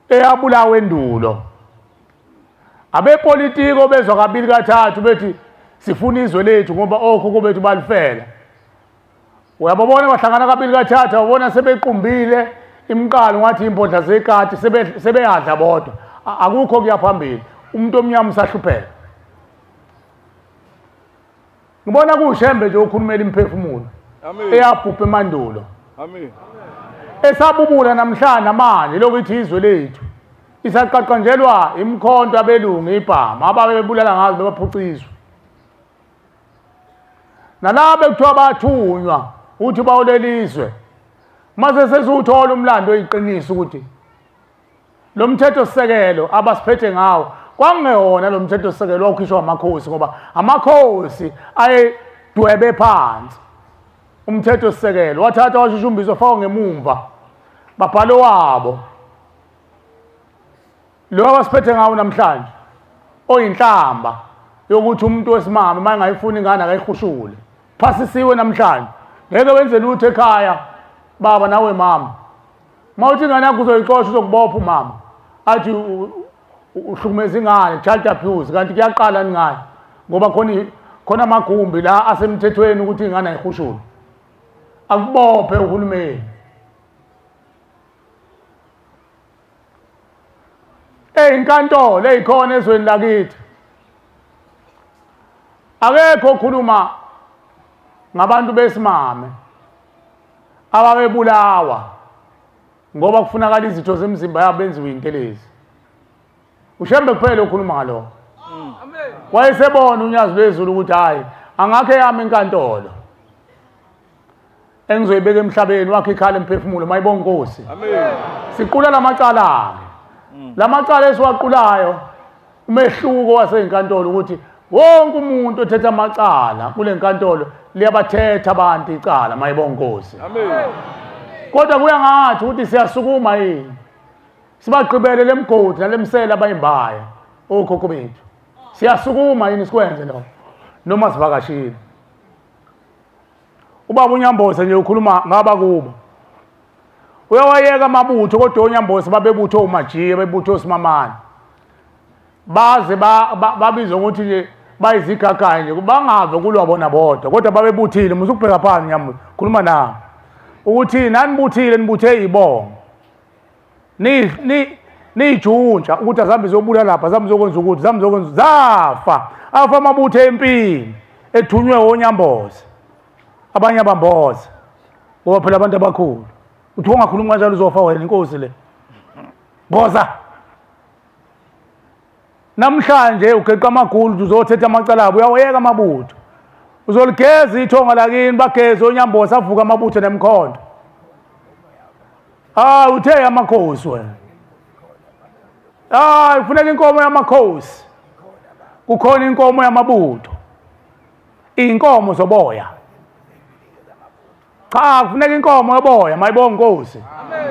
eyabulawa endulo abepolitiko bezwa kabili kathathu bethi sifuna izwe lethu ngoba okhokho bethu balifela uyababona bahlangana kabili kathathu babona sebequmbile imqalo ngathi impodla zekati sebeyadla bodwa akukho kuyaphambili umuntu omnyama usahlupheka ngibona kushembe nje ukhulumela imphefumulo eyabhubha emandulo Amen. Esabubula namhlanje manje lokuthi izwe lethu isaqaqanjelwa imkhonto abelungu ibhama ababebulala ngazo bebaphucizwe nalabo ekuthiwa bathunywa uthi bawolelizwe mase sesuthola umlando oyiqiniso ukuthi lo mthetho sisekelo abasiphethe ngawo kwangeyona lo mthetho sisekelo okhishwa amakhosi ngoba amakhosi ayedwebe phansi umthetho sisekelo wathatha washushumbizwa faka ngemumva babhalo wabo lo abasiphethe ngawo namhlanje oyinhlamba yokuthi umuntu wesimama mayengayifuni ingane akayihushule phasisiwe namhlanje ngeke wenze lutho ekhaya baba nawe mama mawuthi ingane yakho uzoyixosha uzokubopha umama athi uhlukumeza ingane child abuse kanti kuyaqala ngani ngoba khona amagumbi la asemthethweni ukuthi ingane ayihushule akubophe uhulumeni inkantolo eyikhona ezweni lakithi akekho okhuluma ngabantu besimame ababebulawa ngoba kufunakala izitho zemzimba yabo benziwe intelezi ushembe kuphela okhuluma ngalokho wayesebona unyazi lwezulu ukuthi hayi angakhe yami inkantolo engizoyibeka emhlabeni wakhe ikhala emphefumulo mayibonga Nkosi amen siqula lamacala lamacala esiwaqulayo umehluko wasenkantolo ukuthi wonke umuntu othetha amacala kule nkantolo liyabathetha abantu icala mayibonga Nkosi amen kodwa kuya ngathi ukuthi siyasukuma yini sibagqibele lemgodi nalemsela abayimbaya okhokho bethu siyasukuma yini sikwenze lo noma sivakashile ubaba uNyamboza nje ukhuluma ngaba kubo uyawayeka amabutho kodwa uNyamboza babebutho umajiye bebutho uSimamani baze babizwa ukuthi nje bayizigaganye nje bangave kulwa bona bodwa kodwa babebuthile musukubheka phansi Nyamboza khuluma nawe ukuthi nani buthile nibuthe ibongo nijunja ukuthi azambe zobula lapha azambe zokwenza ukuthi azambe zokwenza zafa afa amabutho empini ethunywe oNyamboza abanye abamboza ngoba phela abantu abakhulu uthi ungakhuluma kanjalo uzofa wena inkosi le boza namhlanje ugeqa amagulu uzothetha amacala abo uyawayeka amabutho uzoligeza ithonga lakini bageze oNyamboza avuka amabutho nemkhonto uthe amakhosi wena kufuneka inkomo yamakhosi kukhona inkomo yamabutho inkomo zoboya cha kufuneka inkomo yoboya mayibonga Nkosi amen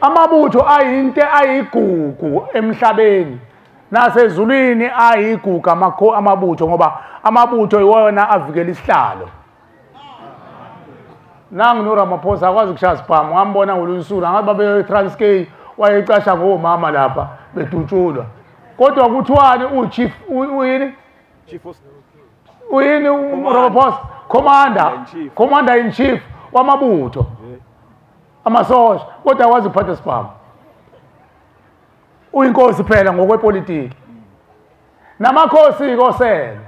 amabutho ayinte ayigugu emhlabeni nasezulwini ayigugu amabutho ngoba amabutho iwona avikela isihlalo nangu noRamaphosa akwazi ukushaya sibhamu ngambona ngolunsula ngabe babe Transkei wayecasha ngomama lapha bedutshulwa kodwa kuthiwani uchief uyini chief uyini uRamaphosa commander in chief wamabutho amasosha kodwa akwazi ukuphatha sibhamu uyinkosi phela ngokwepolitiki namakhosi ikosela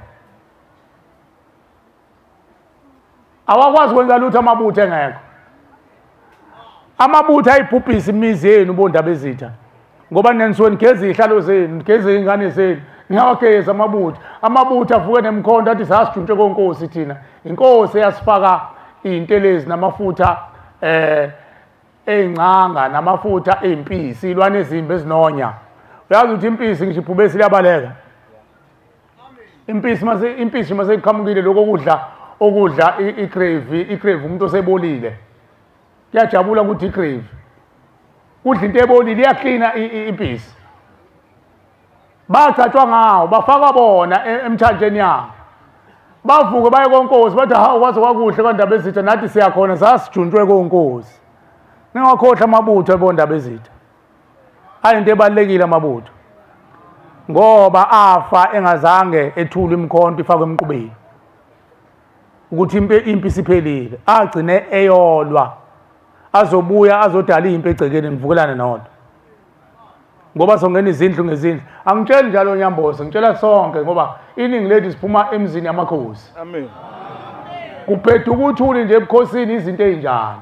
awakwazi kwenza lutho amabutho engekho amabutho ayibhubhisa imizi yenu bondaba ezitha ngoba nensuweni gezi ihlalo zenu gezi ingane zenu ngiyawageza amabutho avuke nemkhonto athi sasijuntshe konkosi thina inkosi eyasifaka intelezi namafutha eincanga namafutha empisi ilwane ezimbe ezinonya uyazi ukuthi impisi ngisho iphubesi liyabaleka impisi mase iqhamukile lokho kudla okudla i-crave umuntu osebolile kuyajabula ukuthi i-crave kudla into ebolile iyaklina impisi bacatshwa ngawo bafaka bona emthanjeni yabo bavuke baye konkosi bathi hawu kwaze kwakuhle kwandaba ezitha nathi siyakhona sasijuntshwe konkosi ningakhohlwa amabutho ebondaba ezitha ayinto ebalekile amabutho ngoba afa engazange ethule imkhonto ifakwe emqubeni ukuthi impi siphelile agcine eyolwa azobuya azodala impi egcekeni ngivukelane nodwa ngoba songena izindlu ngezindlu angitsheli njalo Nyamboze ngitshela sonke ngoba iningi lethu siphuma emzini yamakhosi amen kuphethe ukuthuli nje ebukhosini izinto ezinjalo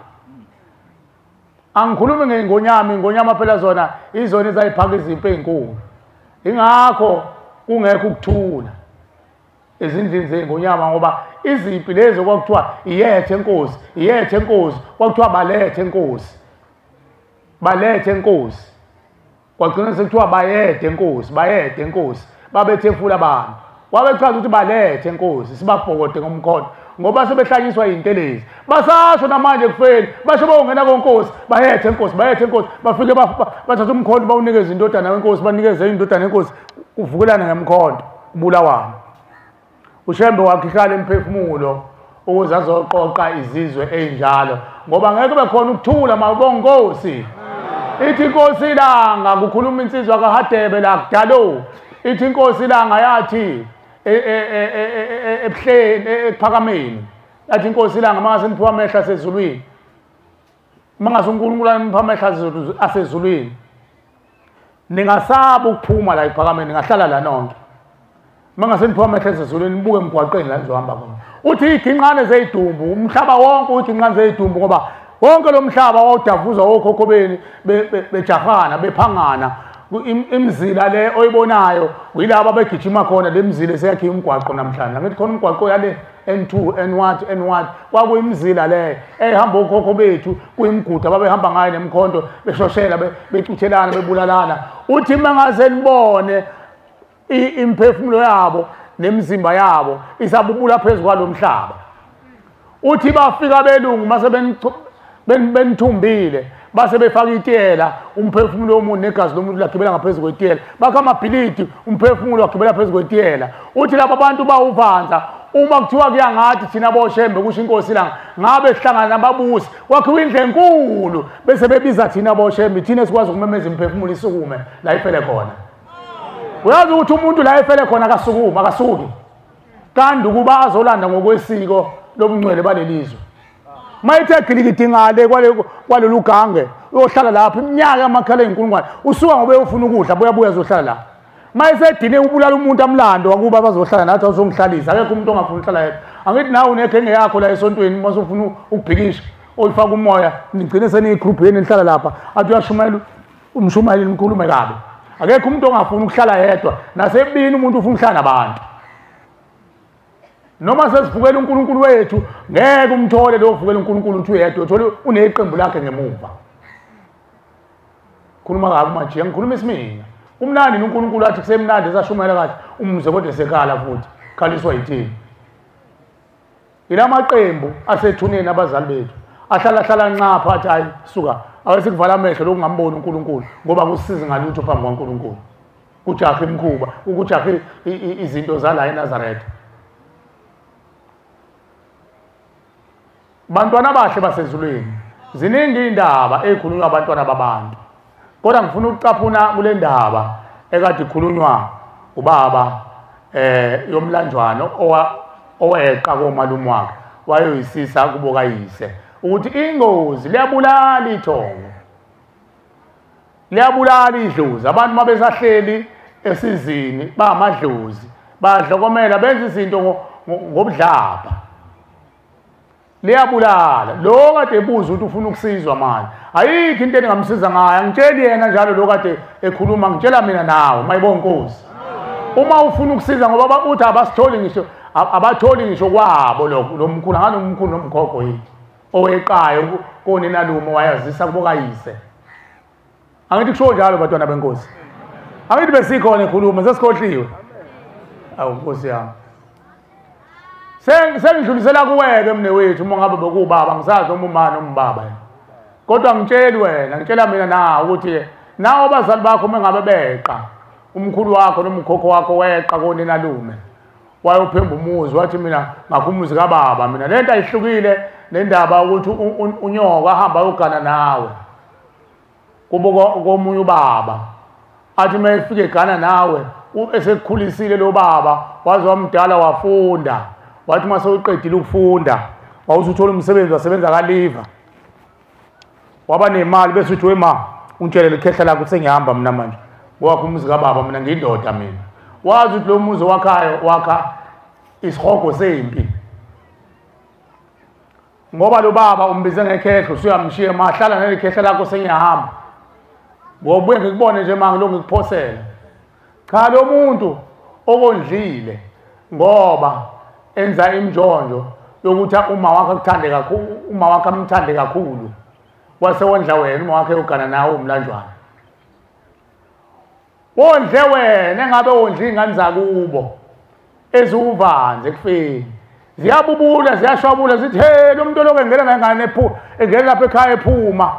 angikhulumi ngonyama phela zona izona ezayiphaka izimpi ezinkulu ingakho kungekho ukuthula ezindlini zengonyama ngoba izimpi lezo kwakuthiwa iyethe enkosi kwakuthiwa balethe enkosi kwagcina sekuthiwa bayede enkosi babethefula abantu wabechaza ukuthi balethe enkosi sibabhokode ngomkhondo ngoba sebehlanyiswa intelezi basasho namanje kufeni basho bongena konkosi bayethe enkosi bafike bathatha umkhondo bawunikeza indodana wenkosi banikeze indodana yenkosi uvukelana ngemkhondo ubulawana ushembe wakhihlala emphefumulo ukuze azoqoqa izizwe ezinjalo ngoba ngeke kube khona ukuthula mawubongosi ithi inkosi ilanga kukhuluma insizwa kaHadebe la kudalo ithi inkosi ilanga yathi ebuhleni ekuphakameni yathi inkosi ilanga mangase niphiwa amehla asezulwini mangase uNkulunkulu anipha amehla asezulwini ningasaba ukuphuma la ephakameni ningahlala la nonke mangase niphiwa amehla asezulwini nibuke emgwaqeni la nizohamba khona uthi iginqane zeyidumbu umhlaba wonke uthi iginqane zeyidumbu ngoba wonke lo mhlaba wawudavuzwa okhokho beni bejahana bephangana imzila le oyibonayo uyilabo abegijima khona lemzila seyakhiwa umgwaqo namhlanje ngithi khona umgwaqo yale N2 N1 kwakuyimzila le ehamba okhokho bethu kuyimguda babehamba ngayo nemkhonto beshoshela becuthelana bebulalana uthi mangase nibone imphefumulo yabo nemizimba yabo isabubula phezulu kwalomhlaba uthi bafika belungu mase benithumbile base befaka itiyela umphefumulo womuntu negazi lomuntu lagibela ngaphezulu kwetiyela bakha amabhilidi umphefumulo wagibela phezulu kwetiyela uthi laba bantu bawuvanza uma kuthiwa kuyangathi thina boshembe kusho inkosi langa ngabe sihlangana nababusi kwakhiwa indle enkulu bese bebiza thina boshembe thina sikwazi ukumemeza imphefumulo isukume la ifele khona uyazi ukuthi umuntu la ifele khona akasuki kanti ukuba azolanda ngokwesiko lobungcwele balelizwe mayithe gilikidi ngale kwalolu gange uyohlala lapha iminyaka yamakhala eyinkulungwane usuka ngobe ufuna ukudla buya azohlala lapha mayisedine ubulala umuntu amlando wakuba bazohlala nathi awuzongihlalisa akekho umuntu ongafuna ukuhlala yedwa angithi nawe unegenge yakho la esontweni mase ufuna ukubhikisha oyifaka umoya nigcine seniyigroup yeni nihlala lapha athi uyashumayela umshumayeli nikhulume kabi akekho umuntu ongafuna ukuhlala yedwa nasebini umuntu ufuna ukuhlala nabantu noma sesivukela uNkulunkulu wethu ngeke umthole lo uvukela uNkulunkulu uthi uyedwa uthole uneqembu lakhe ngemuva khuluma kabi manje ngikhuluma isimina umnandi uNkulunkulu athi kusemnandi esashumayela kahle umuze kodwa sekala futhi khaliswa yithini ilamaqembu asethuneni abazali bethu ahlala nqapha athi hayi suka awesikuvala amehlo lokungamboni uNkulunkulu ngoba kusisize ngalutho phambi kwaNkulunkulu kujahe imkhuba ukujahe izinto zala eNazaretha bantwana bahle basezulwini ziningi indaba ekhulunywa abantwana babantu kodwa ngifuna ukucaphuna kule ndaba ekade ikhulunywa ubaba yomlanjwana oweqa komalume wakhe wayoyisisa kubo kayise ukuthi ingozi liyabulala ithongo liyabulala idlozi abantu mabesahleli esizini bayamadlozi bayadlokomela benza izinto ngobudlapha liyabulala lo kade ebuza ukuthi ufuna ukusizwa manje ayikho into engamsiza ngayo angitsheli yena njalo lo kade ekhuluma ngitshela mina nawe mayibonkosi uma ufuna ukusiza ngoba uthi abatholi ngisho kwabo lo mkhulu nganomkhulu nomgogo yini oweqayo koninalume wayazisa kubo kayise angithi kusho njalo bantwana benkosi angithi besikhona ekhuluma sesikhohliwe awu nkosi yami Sengidlulisela kuweke mnewethu uma ngabe bekubaba ngisazi uma umama nombaba. Kodwa ngitsheli wena, ngitshela mina na ukuthi nawo abazali bakho mengabe beqa umkhulu wakho noma ukhokho wakho weqa konina lume. Wayophemba umuzi wathi mina ngakhumuzi kababa mina lento ayihlukile nendaba ukuthi unyoka ahamba uyogana nawe. Kubo komunye ubaba. Athi mayefike egana nawe esekukhulisile lo baba waze wamdala wafunda. Wathi mase uqedile ukufunda wawuthi uthola umsebenzi wasebenza kaLiva. Waba nemali bese uthi wema ungitshelele ikhehla lakho sengihamba mina manje. Ngoba umuzi kababa mina ngiyindoda mina. Wazi ukuthi lo muzi wakha isihogo sempi. Ngoba lo baba umbize ngekhehla usuyamshiya mahlala nelekhehla lakho sengiyahamba. Ngobuye ngikubone nje manje lo ngikuphosela. Cha lo muntu okondlile ngoba enza imjonjo yokuthi uma wakhe akuthande kakhulu, uma wakhe amthande kakhulu. Wase wondla wena uma wakhe ugana nawe umlanjwana. Wondle wena engabe wondla ingane zakubo eziuvanze kufeni. Ziyabubula ziyashwabula zithi hey lo muntu lokho engena ngane engena lapha ekhaya ephuma.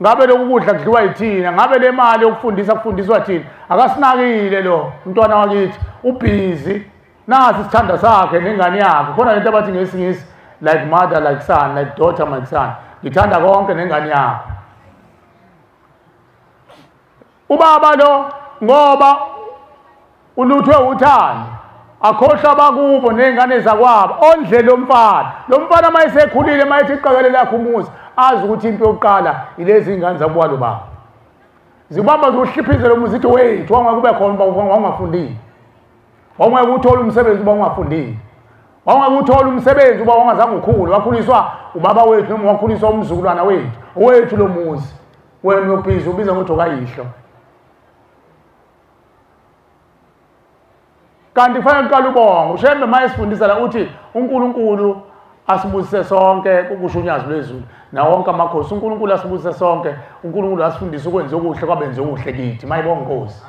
Ngabe lokhu kudla kudliwa yithina, ngabe le mali yokufundisa kufundiswa thina. Akasinakile lo umntwana wakithi ubhizi. Nasi isithanda sakhe nengane yakhe. Khona lento abathi ngesingisi like mother like son, like daughter like son. Ngithanda konke nengane yakhe. Ubaba lo ngoba uluthwe uthando akhohlwa bakubo nengane zakwabo ondle lo mfana. Lo mfana mayesekhulile mayethi iqakele lakhe umuzi azi ukuthi into yokuqala ilezi ingane zabuwa lo baba. Zibamba zohliphize lo muzi ithi wait wanga kube khona uba ungafundile. Wanga ukuthola umsebenzi uba ungafundile. Wanga ukuthola umsebenzi uba ungazange ukhulu wakhuliswa ubaba wethu noma wakhuliswa umzukulwana wethu lo muzi. Wena uyobhiza ubiza ngothi okayihlo. Kanti kufanele uqala ubonga ushembe mayesifundisa la uthi uNkulunkulu asibusise sonke ukusho unyazi lwezulu na wonke amakhosi uNkulunkulu asibusise sonke uNkulunkulu asifundisa ukwenza okuhle kwabenze okuhle kithi mayibonga Nkosi.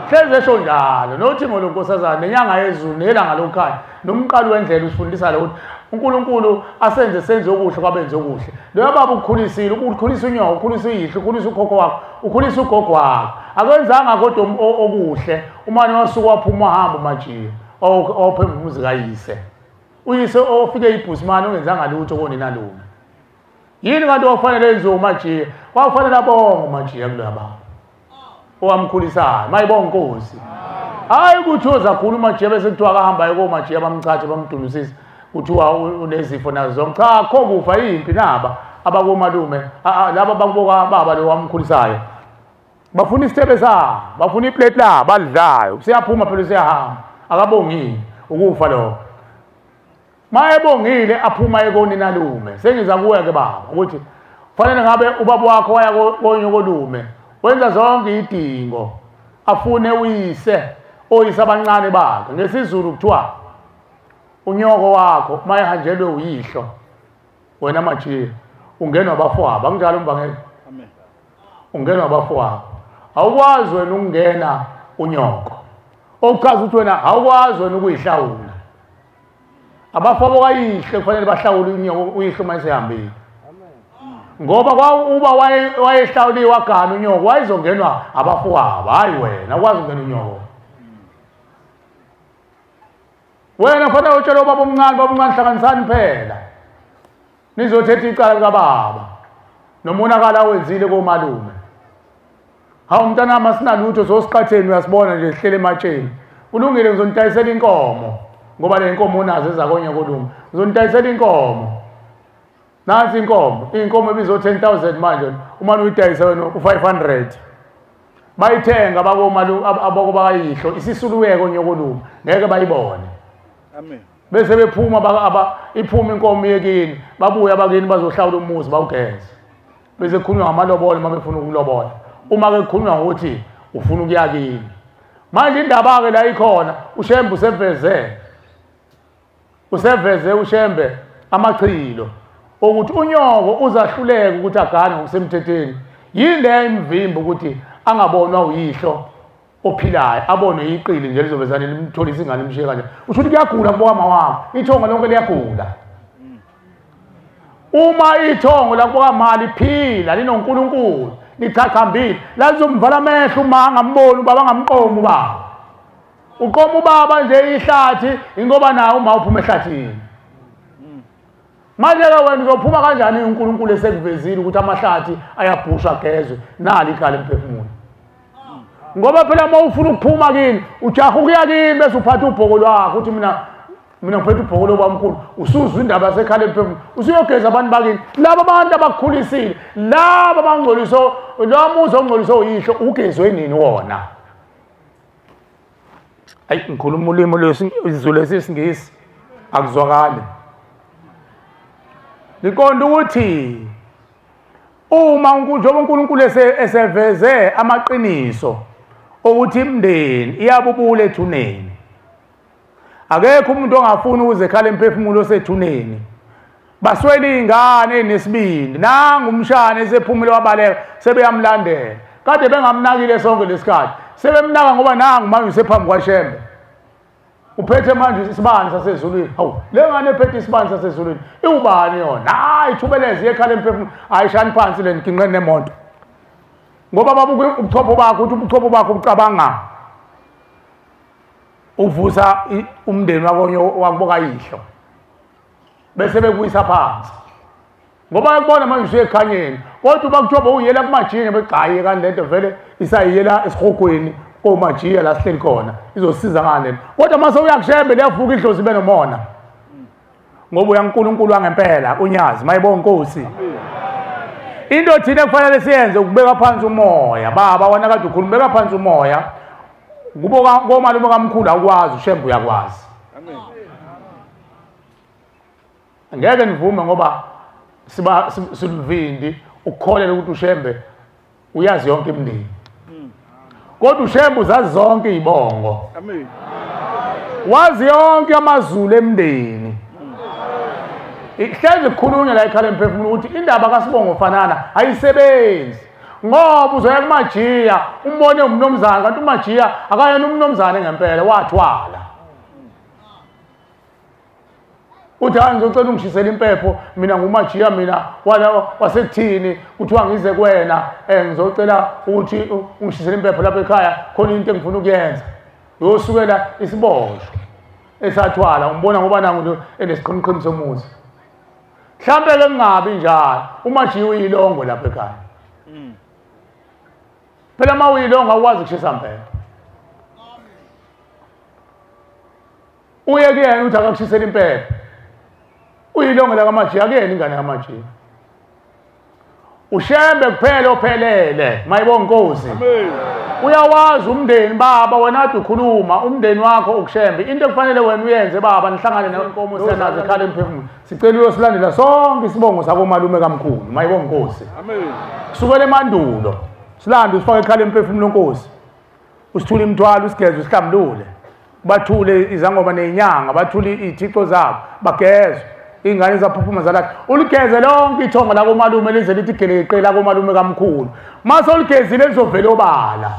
Hleze esho njalo nothi ngolonkosazana nenyanga yezulu nelanga lokhaya nomqalo wendlela usifundisa la ukuthi uNkulunkulu asenze senze okuhle kwabenze okuhle. Lo baba ukukhulisile ukukhulisa unyoka ukhulisa uyihlo ukhulisa ukhokho wakho ukhulisa ugogo wakho akwenzanga kodwa okuhle umane wasuka waphuma hamba majiya ophemba umuzi kayise. Uyise ofike ibhusmani ungenzanga lutho konina lume. Yini kanti wafanele enze umajiya? Wafanele abonge umajiya kulo baba. Owamkhulisayo mayibonga Nkosi. Hayi ukuthi ozakhuluma umajiya bese kuthiwa akahamba komajiya bamchache bamdulusisa kuthiwa unezifo nazo zonke. Cha akho kufa impi naba abakomalume laba bakuboka baba lo wamkhulisayo. Bafuna isithebe sabo, bafuna iplate la badlayo. Siyaphuma phela siyahamba. Akabongile ukufa lo. Mayebongile aphuma ekonina lume. Sengiza kuwe ke baba ukuthi kufanele ngabe ubaba wakho waya konyokolume. Wenza zonke idingo. Afune uyise oyise abancane bakhe. NgesiZulu kuthiwa unyoko wakho mayehanjelwe uyihlo. Wena majiya ungenwa abafowabo akunjalo umbangela. Amen. Ungenwa abafowabo. Awukwazi wena ukungena unyoko. Okuchaza ukuthi wena awukwazi wena ukuyihlawula. Abafowabo kayihle kufanele bahlawule unyoko uyihlo mayesehambile. Ngoba uba wayehlawuliwe wagana unyoko wayizongenwa abafowabo hayi wena akwazi ukungena unyoko. Wena kufanele utshele ubaba omncane hlanganisani phela. Nizothetha icala likababa nomonakala wenzile komalume. Hawu mntanami asinalutho sosiqatheni uyasibona nje sihlele ematsheni. Ulungile ngizonitayisela inkomo ngoba le nkomo unazo ezakonyokolume. Ngizonitayisela inkomo. Nansi inkomo ebizo 10,000 manje uma uyidayisa wena u500. Bayithenga abakomalume abakayihlo isisuluweko onyokolume ngeke bayibone. Amen. Bese bephuma iphuma inkomo yekini babuya abakini bazohlawula umuzi bawugeze. Bese kukhulunywa ngamalobolo mabefuna ukulobola. Uma ke kukhulunywa ukuthi ufuna ukuyakini. Manje indaba ke la ikhona uShembe useveze uShembe amachilo ukuthi unyoko uzahluleka ukuthi agane ngokusemthetheni. Yile imvimbo ukuthi angabonwa uyihlo ophilayo abone iqili nje lizovezana limtholisa ingane imshiye kanje usho ukuthi kuyagula mbokama wami ithongo lonke liyagula uma ithongo lakwaMali iphila linoNkulunkulu lichakhambile lazomvala amehlo uma angamboni ubaba angamqomi ubaba uqoma ubaba nje ihlathi ingoba nawo uma uphuma ehlathini manje ke wena uzophuma kanjani uNkulunkulu esekuvezile ukuthi amahlathi ayabhusha agezwe nali ikhala emphefumulo ngoba phela uma ufuna ukuphuma kini ujaha ukuya kini bese uphatha ubhoko lwakho uthi mina ngiphethe ubhoko lokwamkhulu usuzwa indaba yasekhala emphefumulo usuyogeza abantu bakini laba abantu abakukhulisile laba abangcoliso lo muzi ongcoliso uyihlo ugezwe nini wona ayi ngikhuluma ulimi lwesizulu lesingisi akuzwakali liqonda ukuthi uma uNkulunkulu eseveze amaqiniso ukuthi imndeni iyabubula ethuneni akekho umuntu ongafuni ukuze ekhala emphefumulo osethuneni baswele ingane nesibindi nanga umshana esephumile wabaleka sebeyamlandela kade bengamnakile sonke lesikhathi sebemnaka ngoba nanga manje usephambi kwaShembe uphethe manje isibani sasezulwini hawu le ngane ephethe isibani sasezulwini iwubani yona hayi thubeleze ekhala emphefumulo ayishani phansi le nginqene nemoto ngoba babuke ubuchopho bakho uthi ubuchopho bakho ubucabanga uvusa umndeni wakuboka yihlo bese bekuyisa phansi ngoba yakubona manje usekhanyeni kodwa bakujoba uyela kumajinge begcaye kanlento vele isayiyela esihogweni komajiya la sihleli khona izosiza ngane kodwa mase uyakushembe liyavuka idlozi benomona ngoba uyaNkulunkulu wangempela unyazi mayibonga Nkosi into thina kufanele siyenze ukubeka phansi umoya baba wona kade ukhulumeka phansi umoya kuboka komalume kaMkhulu akwazi uShembe uyakwazi amen ngeke nivume ngoba siba siluvindi ukukholela ukuthi uShembe uyazi yonke imindeni kodwa uShembe uzazi zonke izibongo amen wazi yonke amazulu emndeni ihleze kukhulunywa la ekhala emphefumulo ukuthi indaba kaSibongo ofanana ayisebenzi ngoba uzoya kumajiya umbone umnomzana kanti umajiya akayena umnomzana ngempela wathwala uthi ngizocela ungishisele impepho mina ngumajiya mina wala wasekuthini kuthiwa ngize kuwena ngizocela ukuthi ungishisele impepho lapha ekhaya khona into engifuna ukuyenza yosukela isiboshwa esathwala umbona ngoba nangu enesiqhimiqhimi somuzi mhlambe ke kungabi njalo umajiya uyilongo lapha ekhaya phela ma uyilongo awukwazi ukushisa impepho uye kuyena uthi akakushisela impepho uyilongo la kamajiya akuyena ingane kamajiya uShembe kuphela ophelele mayibonga Nkosi amen uyawazi umndeni baba wena ade ukhuluma umndeni wakho ukuShembe into ekufanele wena uyenze baba nihlangane nenkomo siyazazi ekhala emphefumulo sicela uyosilandela sonke isibongo sakomalume kaMkhulu mayibonga Nkosi amen kusukela emandulo silande usifake ekhala emphefumulo Nkosi usithule imithwalo usigeze usihlambulule bathule izangoma nezinyanga bathule izithixo zabo bagezwe ingane zaphuphuma zalathi uligeze lonke ithongo lakomalume lize lithi geleqe lakomalume kaMkhulu mase uligezile lizovela obala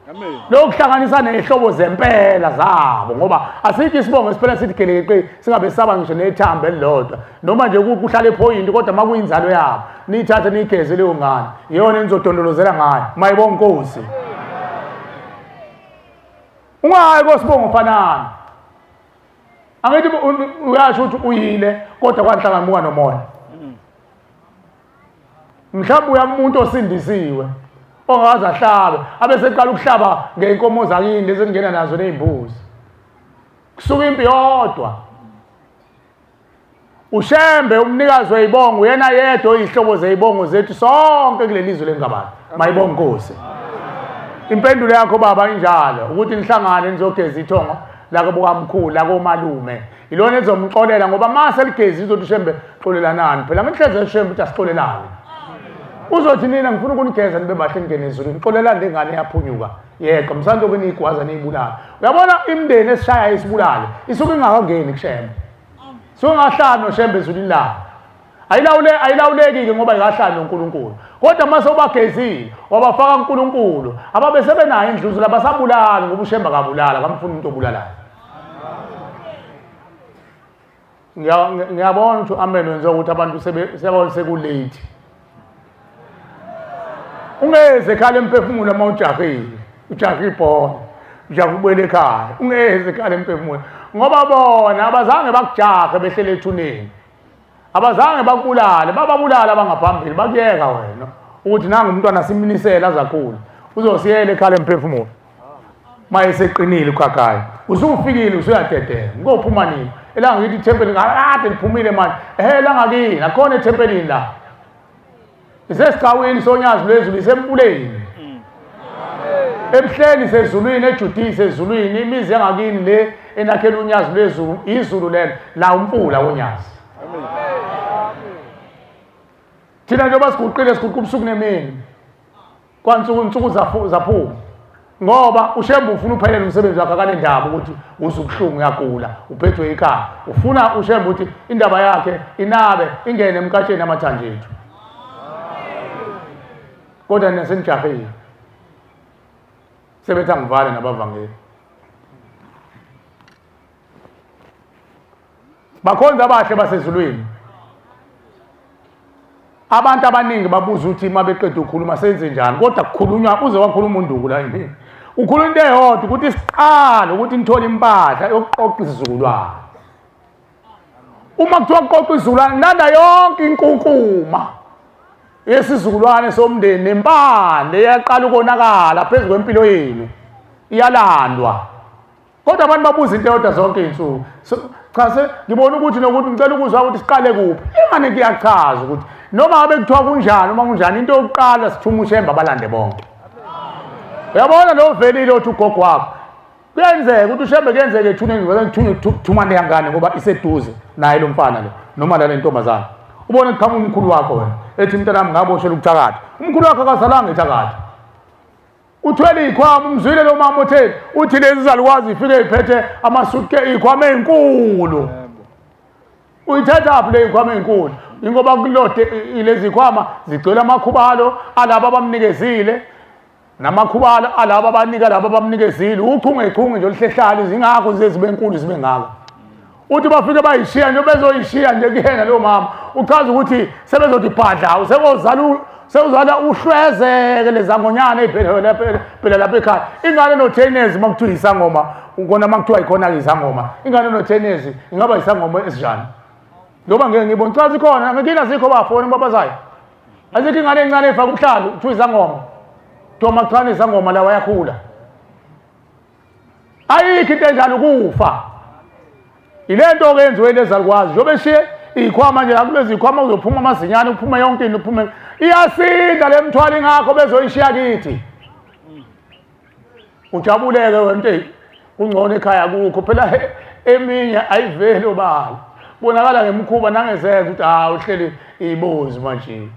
amen lokuhlanganisa nezihlobo zempela zabo ngoba asithi isibongo siphela sithi geleqe singabe saba ngisho nethambo elilodwa noma nje kuhlala ephoyinti kodwa makuyinzalo yabo nithathe nigeze leyo ngane iyona enizodondolozela ngayo mayibonga Nkosi ungayi kosibongo fanana angithi uyasho ukuthi uyile kodwa kwanhlangamuka nomoya mhlawumbe uyamuntu osindisiwe ongaze ahlabe abeseqala ukuhlaba ngeenkomo zakini lezi ngena nazo nezimbuzi kusuka impi yodwa uShembe umnikazi wezibongo uyena yedwa izihlobo zezibongo zethu sonke kuleli lizwe lengabantu mayibonga Nkosi impendulo yakho baba injalo ukuthi nihlangane nizogeza ithongo lakobukamkhulu lakomalume ilona ezomxolela ngoba mase ligezi izothi uShembe xolelanani phela ngihleze uShembe ukuthi asixolelane uzothi nina ngifuna ukunigeza nibe bahle ngene ezulwini xolelani lengane yaphunyuka yeka msando kwenigwaza niyibulala uyabona imndeni esishaya isibulale isuke ingakangeni kuShembe so ngahlano uShembe ezulwini la ayilawuleki-ke ngoba ikahlali noNkulunkulu kodwa mase ubagezile wabafaka uNkulunkulu ababesebenayo indluzo labasabulala ngoba uShemba kabulala kamfuna umuntu obulalayo. Ngiyabona ukuthi amen wenza ukuthi abantu sebabona sekulate. Ungeze ekhaya emphefumulo uma ujahile, ujahe ibhola, ujahe ubuyele ekhaya. Ungeze ekhaya emphefumulo ngoba bona abazange bakujahe behlele ethuneni. Abazange bakubulale, bababulala abangaphambili bakuyeka wena ukuthi nanga umntwana siminisela azakhula. Uzosiyela ekhaya emphefumulo. Mayeseqinile ukhakhaya. Usufikile usuyadedela. Ngophuma nini? Elanga ngithi ithempeli ngakade liphumile manje. Elanga kini akhona ethempelini la. Isesigawini sonyazi lwezulu isempuleni. Ebuhleni sezulwini eJudiya sezulwini imizi yangakini le enakhela unyazi lwezulu izulu lelo la umfula wonyazi. Thina njengoba siguqile siguqa ubusuku nemini. Kwansuku zaphuma. Ngoba uShemba ufuna uphelele umsebenzi wakhe akanendaba ukuthi usubuhlungu uyagula uphethwe ikhaya. Ufuna uShemba ukuthi indaba yakhe inabe ingene emkatsheni amathanjethu. Kodwa nesenijahile. Sebethi angivale nabavangeli. Bakhonza abahle basezulwini. Abantu abaningi babuza ukuthi uma beqeda ukukhuluma senze njani kodwa kukhulunywa uze wakhuluma unduku la yini. Ukhuluma into eyodwa ukuthi isiqalo ukuthi nithola impahla yokuqoqa izizulwane. Uma kuthiwa kuqoqa izizulwane nanda yonke inkukuma yesizulwane somndeni nempande yaqala ukonakala phezulu kwempilo yenu iyalandwa. Kodwa abantu babuza into eyodwa zonke izinsuku. Cha ngibona ukuthi nokuthi ngicela ukuzwa ukuthi siqale kuphi. Ingane kuyachaza ukuthi noma ngabe kuthiwa kunjani noma kunjani into yokuqala sithuma uShemba balande bonke. Uyabona lo velile othi ugogo wakho. Kuyenzeka ukuthi uShemba kuyenzeka ethuneni wena ngithuma neyangane ngoba iseduze naye lo mfana lo noma la lentombazana. Ubone kuqhamuka umkhulu wakho wena ethi mntanami ngaboshela ukuthakatha. Umkhulu wakho akazalanga ethakatha. Uthwele ikhwama umzwile lo mama utheni uthi lezi zalukwazi ifike iphethe amasuke ikhwama ezinkulu. Uyithatha apho le ikhwama ezinkulu. Ingoba kulode ilezi ikhwama zigcwele amakhubalo alabo abamnikezile namakhubalo alabo abanika labo abamnikezile uchungechunge nje olihlehlalo zingakho zibe enkulu zibe ngaka. Uthi bafike bayishiya nje bezoyishiya nje kuyena lo mama uchaza ukuthi sebezothi bhadla sewuzala uhlwezeke lezangonyana phela lapha ekhaya. Ingane noTenezi makuthiwa isangoma ukona makuthiwa ikhona izangoma. Ingane noTenezi ingaba isangoma esijani. Ngoba ngeke ngibona chaza ikhona ngekina sikho bafoni babazayo. Azikho ingane encane efaka ubuhlalo kuthiwa izangoma. Thoma chane izangoma la wayakhula. Ayikho into enjalo kufa. Ilento okenziwe lezalukwazi njobe shiye ikhwama nje akulezi ikhwama uzophuma amazinyane uphuma yonke into uphume iyasinda lemthwali ngakho bezoyishiya kithi. Ujabuleke wento kungcono ekhaya kukho phela eminye ayivele obala. Bonakala ngemkhuba nangezenza ukuthi uhleli ibozi manje.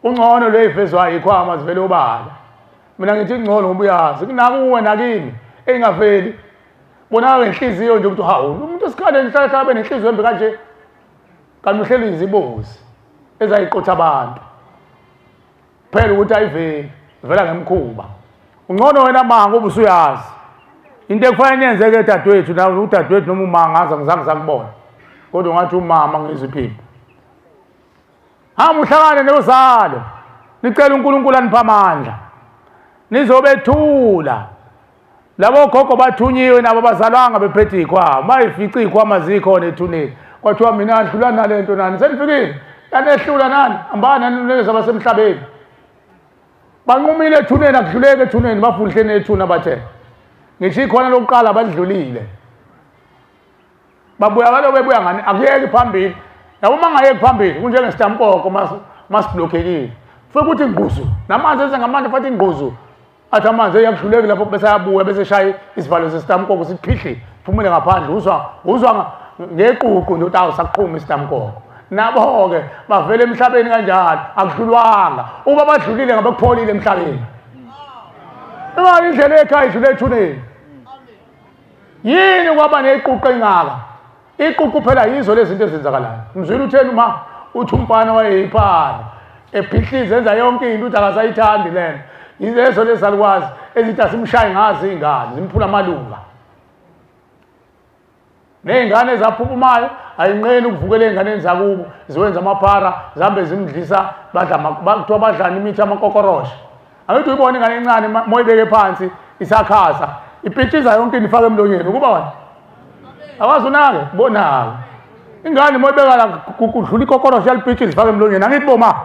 Ungcono lo ivezwayo ikhwama zivele obala. Mina ngithi ngcono ngoba uyazi kunakuwe nakini engaveli. Bona ngenhliziyo nje ukuthi hawu umuntu esikhale ngihlala benenhliziyo embi kanje kanti uhleli izibozi ezayiqotha abantu phela ukuthi ayiveli vela ngemkhuba. Ungcono wena manga ubusuyazi into ekufanele yenzeke dadewethu nawe udadewethu noma umangaza ngizange sakubona kodwa ngathi umama ngiziphinde hamba uhlangane nozalo nicela uNkulunkulu anipha amandla nizobethula. Labo gogo bathunyiwe nabo bazalwanga bephethe ikhwama bayifica ikhwama zikhona ethuneni kwathiwa mina adlula nalento nani senifikile yanehlula nani ambana nileza basemhlabeni banqumile ethuneni akudluleke ethuneni bafuhlene ethuna bathe ngithi ikhona lokuqala badlulile babuya balo bebuya ngani akuyeki phambili yabo mangayeki phambili kunjenge stamkoko masiblockekile futhi ukuthi ingquzu namanzi esengamandla futhi ingquzu athi amanzi eyakudluleki lapho bese ayabuya bese shaya isivalo sesitamkoko siphihli phumule ngaphandle uzwa ngeququ nje ukuthi awusaqhuma isitamkoko. Nabo-ke bavele emhlabeni kanjalo akudlulwanga uba badlulile ngabe kupholile emhlabeni. Imali indlela ekhaya idlule ethuneni. Yini kwaba neququ engaka iququ phela yizo lezi zinto ezenzakalayo. Mzwile utheni uma uthi umfana wayeyiphara ephihliza enza yonke into uthi akasayithandi lento. Yizezo lezalukwazi ezithi asimshaye ngazi ingane zimphula amalunga. Nezingane ezaphumayo ayinqeni ukuvukela einganeni zakubo ziwenza amaphara zihambe zimdlisa kuthiwa badlana imithi yamakokorosha. Angithi uyibona ingane encane moyibeke phansi isakhaza ipitshiza yonke into ifake emlonyeni ukuba wena awazi unake bonaka ingane moyibeka la kudlula ikokorosha yalipitshiza ifake emlonyeni. Angithi boma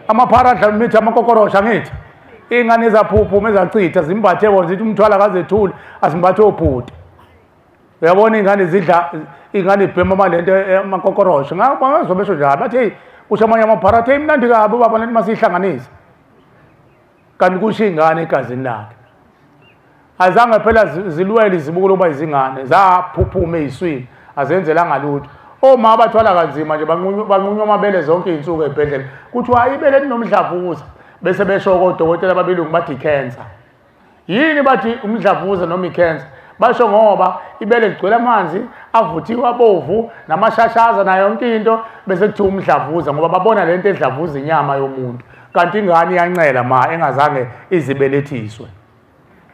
amaphara adla imithi yamakokorosha ngithi ingane ezaphuphuma ezacitha zimbathe bona zithi umthwala akazethuli asimbathe obhuti. Uyabona ingane zidla ingane ibhema amalento amakokorosha ngazobe besho njalo bathi hey kusho amanye amaphara athi imnandi kabi ubaba lento masihlanganisa kanti kusho ingane egazini lakhe azange phela zilwele izibukulo kuba izingane zaphuphuma eziswini azenzelanga lutho. Oma bathwala kanzima nje banqunywa amabele zonke izinsuku ezibhedlela kuthiwa ibele linomdlavuza bese besho kodokotela ababelungu bathi cancer. Yini bathi umdlavuza noma icancer? Basho ngoba ibele ligcwele amanzi avuthiwe abovu namashashaza nayo yonke into bese kuthiwa umdlavuza ngoba babona lento edlavuza inyama yomuntu kanti ingane iyancela engazange izibelethiswe.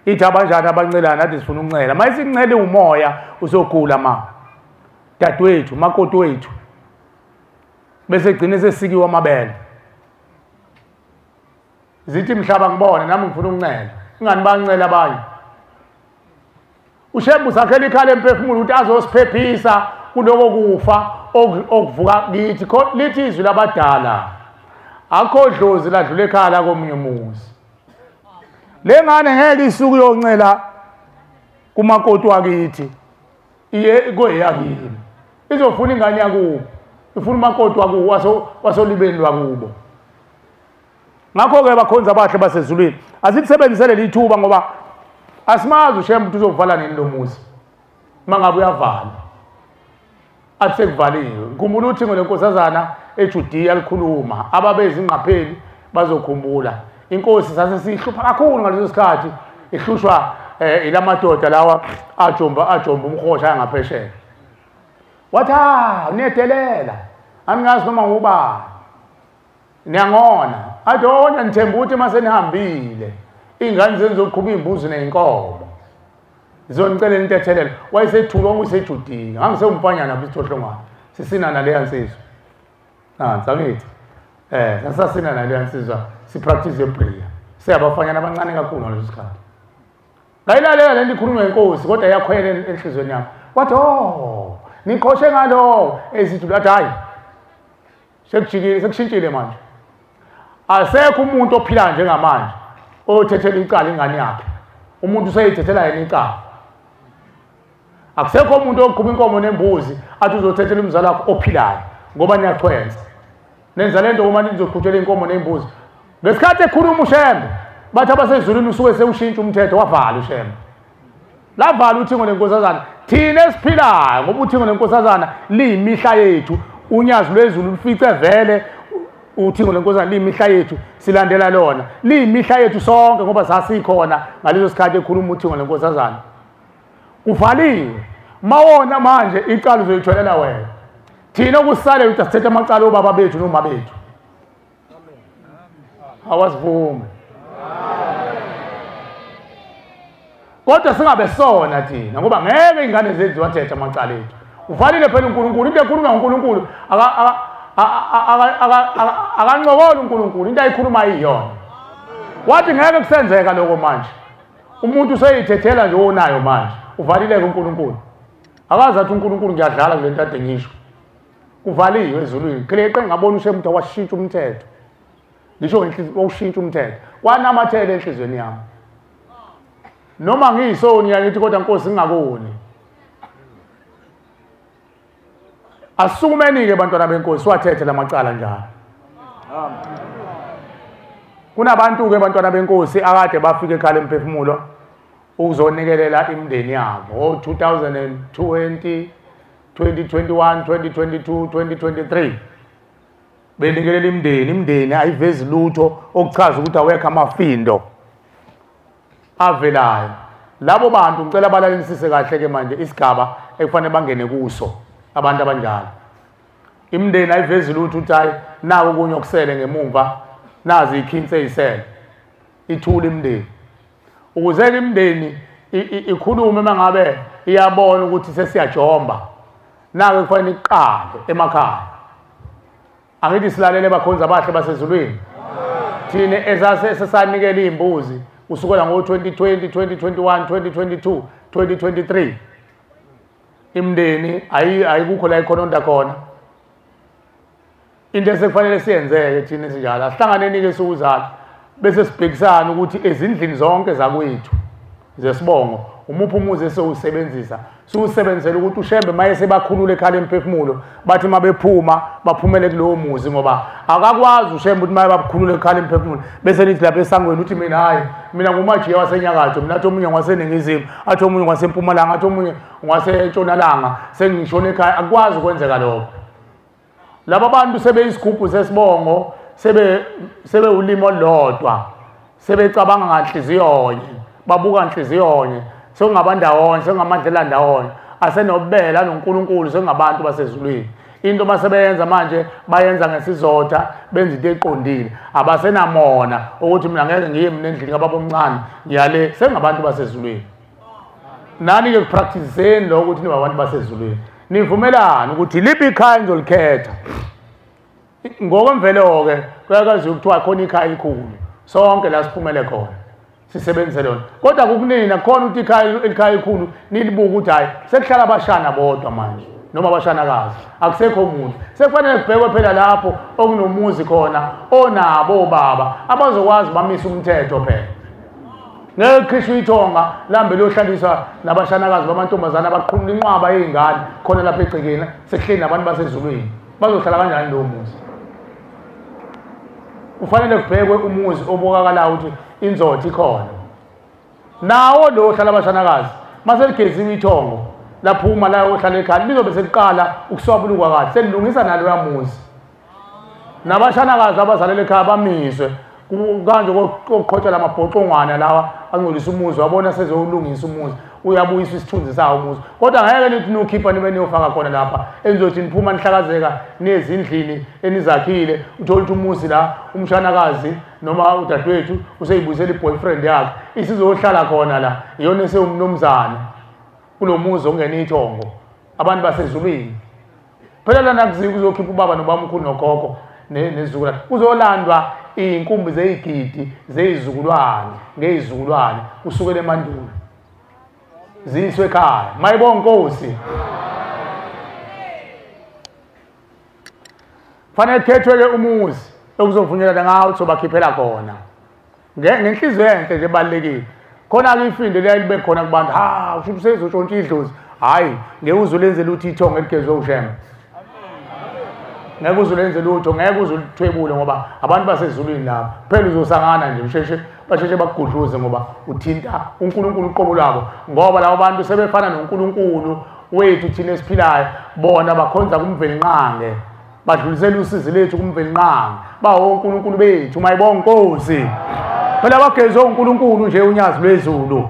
Ithi abanjani abancelana nathi sifuna ukuncela mayisincele umoya uzogula dadewethu makoti wethu bese gcine sesikiwe amabele. Zithi mhlaba ngibone nami ngifuna ukuncela ingani bancela abanye. Ushembu sakhela ikhala emphefumulo ukuthi azosiphephisa kuloko kufa okuvuka kithi lithi izwi labadala akho dlozi ladlula ekhala komunye umuzi. Le ngane ngeke isuku yoncela kumakoti wakithi iye kweyakini izofuna ingane yakubo ifuna umakoti wakuwo wasolibeni lwakubo. Ngakho ke bakhonza abahle basezulwini asisebenzisele lithuba ngoba asimazi ushembu ukuthi uzovala nini lo muzi mangabe uyavala athi sekuvaliwe. Ngikhumbula ukuthi ngolenkosazana eJudiya likhuluma ababezi ingqapheli bazokhumbula inkosi sase sihlupha kakhulu ngaleso sikhathi ihlushwa ilamadoda lawa ajomba umkhosha ngaphesheya. Wathi unedelela angazi noma ngubani niyangona adonya nithemba ukuthi mase nihambile ingane zenzoqhubha imbuzi nenkomo zizonicela intethelela wayesethulwa ngokuseJudiya ngangisewumfanyana bisithohlongwana sisina naleya nsizwa angithi sasasina naleya nsizwa sipractice eprayer siyabafanyana abancane kakhulu ngaleso sikhathi. Ngayilalela lento ikhulunywa inkosi kodwa yakhwela enhlizweni yami wathi niqhoshe ngalo ezithu athi hayi sekujikile sekushintshile manje asekho umuntu ophila njengamanje othethela icala ingane yakhe umuntu useyithethela yena icala. Akusekho umuntu oqhuba inkomo nembuzi athi uzothethela umzali wakhe ophilayo ngoba niyaxhwenza nenza lento uma nizoqhuthela inkomo nembuzi. Ngesikhathi ekhuluma ushembe bathi abasezulwini usuke sewushintsha umthetho wavala ushembe lavala uthingo lenkosazana thina esiphilayo ngoba uthingo lenkosazana liyimihla yethu unyazi lwezulu lufice vele uthingo lenkosazana liyimihla yethu silandela lona liyimihla yethu sonke ngoba sasikhona ngaleso sikhathi ekhuluma uthingo lenkosazana kuvaliwe. Mawona manje icala uzoyithwelela wena thina kusale ukuthi sithethe amacala obaba bethu noma bethu awasivume kodwa singabe sona thina ngoba ngeke ingane zethu wathetha amacala ethu. Uvalile phela uNkulunkulu into ekhulunywa ngoNkulunkulu akanqokola uNkulunkulu into ayikhuluma iyona. Wathi ngeke kusenzeka lokho manje umuntu useyithethela nje onayo manje uvalile kuNkulunkulu akazi athi uNkulunkulu ngiyadlala kule nto ade ngisho kuvaliwe ezulwini qeleqe ngabona ushembu ukuthi washintsha umthetho ngisho ngenhliziyo wawushintsha umthetho wanamathela enhlizweni yami noma ngiyisoni yakithi kodwa Nkosi ngingakoni. Asukumeni-ke bantwana benkosi wathethe lamacala njalo. Kunabantu-ke bantwana benkosi akade bafika ekhala emphefumulo ukuzonikelela imindeni yabo 2020 2021 2022 2023 benikelela imindeni ayivezi lutho okuchaza ukuthi awekho amafindo avelayo. Labo bantu ngicela balalelisise kahle ke manje isigaba ekufanele bangene kuso abantu abanjalo. Imindeni ayivezile ukuthi hayi nako kunye okusele ngemumva nazi ikhinse eyisele ithula imindeni ukuze imindeni ikhulume mangabe iyabona ukuthi sesiyajomba nako kufanele iqale emakhaya. Angithi silalele bakhonza abahle basezulwini thina esasanikela imbuzi usukela ngo2020 2021 2022 2023 imndeni ayikukho la ikhononda khona. Into esekufanele siyenzeke thina esinjalo asihlanganeni ke sukuzala bese sibhekisana ukuthi ezindlini zonke zakwethu zesibongo umuphi umuzi esewusebenzisa siwusebenzele ukuthi ushembe maye sebakhulula ekhala emphefumulo bathi mabephuma baphumele kulowo muzi ngoba akakwazi ushembe ukuthi maye bakhulula ekhala emphefumulo bese lithi lapha esangweni uthi mina hayi mina ngumajiya wasenyakatho mina athi omunye ngwaseningizimu athi omunye ngasempumalanga athi omunye ngwasentshonalanga sengishona ekhaya akwazi ukwenzeka lokho. Laba bantu sebeyisigubhu sesibongo sebe ulimo olodwa sebecabanga nganhliziyonye babuka nhliziyonye sokungabandawonye sokungamadlela ndawonye asenobela noNkulunkulu sokungabantu basezulwini. Into basebenza manje bayenza ngesizotha benza into eqondile abasenamona ukuthi mina ngeke ngiyimi nendlini kababa omncane ngiyale sengabantu basezulwini. Nani ke practiceeni lo ukuthi nibabantu basezulwini nivumelana ukuthi lipi ikhaya nizolikhetha. Ngokwemvelo ke kuyakwazi ukuthiwa khona ikhaya elikhulu sonke la siphumele khona sisebenzise lona kodwa kukunina khona ukuthi ikhaya elikhulu nilibuka ukuthi hayi sekuhlala abashana bodwa manje noma abashanakazi akusekho umuntu sekufanele kubhekwe phela lapho okunomuzi khona onabo obaba abazokwazi bamisa umthetho phela. Ngeke khishwe ithonga lambe lohlaliswa nabashanakazi bamantombazana abaqhumula inqwaba yezingane khona lapha egcekeni sekuhleli nabantu basezulwini bazohlala kanjani lo muzi. Kufanele kubhekwe umuzi obukakalayo ukuthi inzothi ikhona nawo lo ohlala abashanakazi maseligeziwe ithongo laphuma la ohlala ekhaya lizobe seliqala ukuswabuluka kahle selilungisa nalo yamuzi nabashanakazi abazalela ekhaya bamiswe kanje kokuqhotsha lamabhoxongwana lawa angcolisa umuzi wabona sezolungisa umuzi uyabuyisa isithunzi sawo umuzi kodwa ngeke nithi nokhipha nibe niyofaka khona lapha enzothi niphuma nihlakazeka nezindlini enizakhile uthola ukuthi umuzi la umshanakazi noma udadewethu useyibuyisela iboyfriend yakhe isizohlala khona la iyona esewumnomzana kulomuzi ongena ithongo abantu basezulwini phela lana kuzike uzokhipha ubaba nobamkhulu nogogo nezizukulwane kuzolandwa inkumbi zeyigidi zeyizukulwane ngeyizukulwane kusukela emandulo ziswe ekhaya. Mayibonge Nkosi. Fanele kukhethwe-ke umuzi okuzovunyelana ngawo sobakhiphela khona ngenhliziyo enhle nje ebalulekile khona-ke ifindo liyaye libe khona kubantu usho usezotshontsha idlozi hhayi ngeke uzolenzela ukuthi ithongo eligezwe ushembe ngeke uzolenze lutho ngeke uzulithwebule ngoba abantu basezulwini lapha phela uzosangana nje basheshe bakugudluze ngoba uthinta uNkulunkulu uqobo lwabo ngoba labo bantu sebefana noNkulunkulu wethu thina esiphilayo bona bakhonza kumvelinqange badlulisela usizi lethu kumvelinqange bawo uNkulunkulu bethu. Mayibonge Nkosi. Phela bagezwe uNkulunkulu nje unyazi lwezulu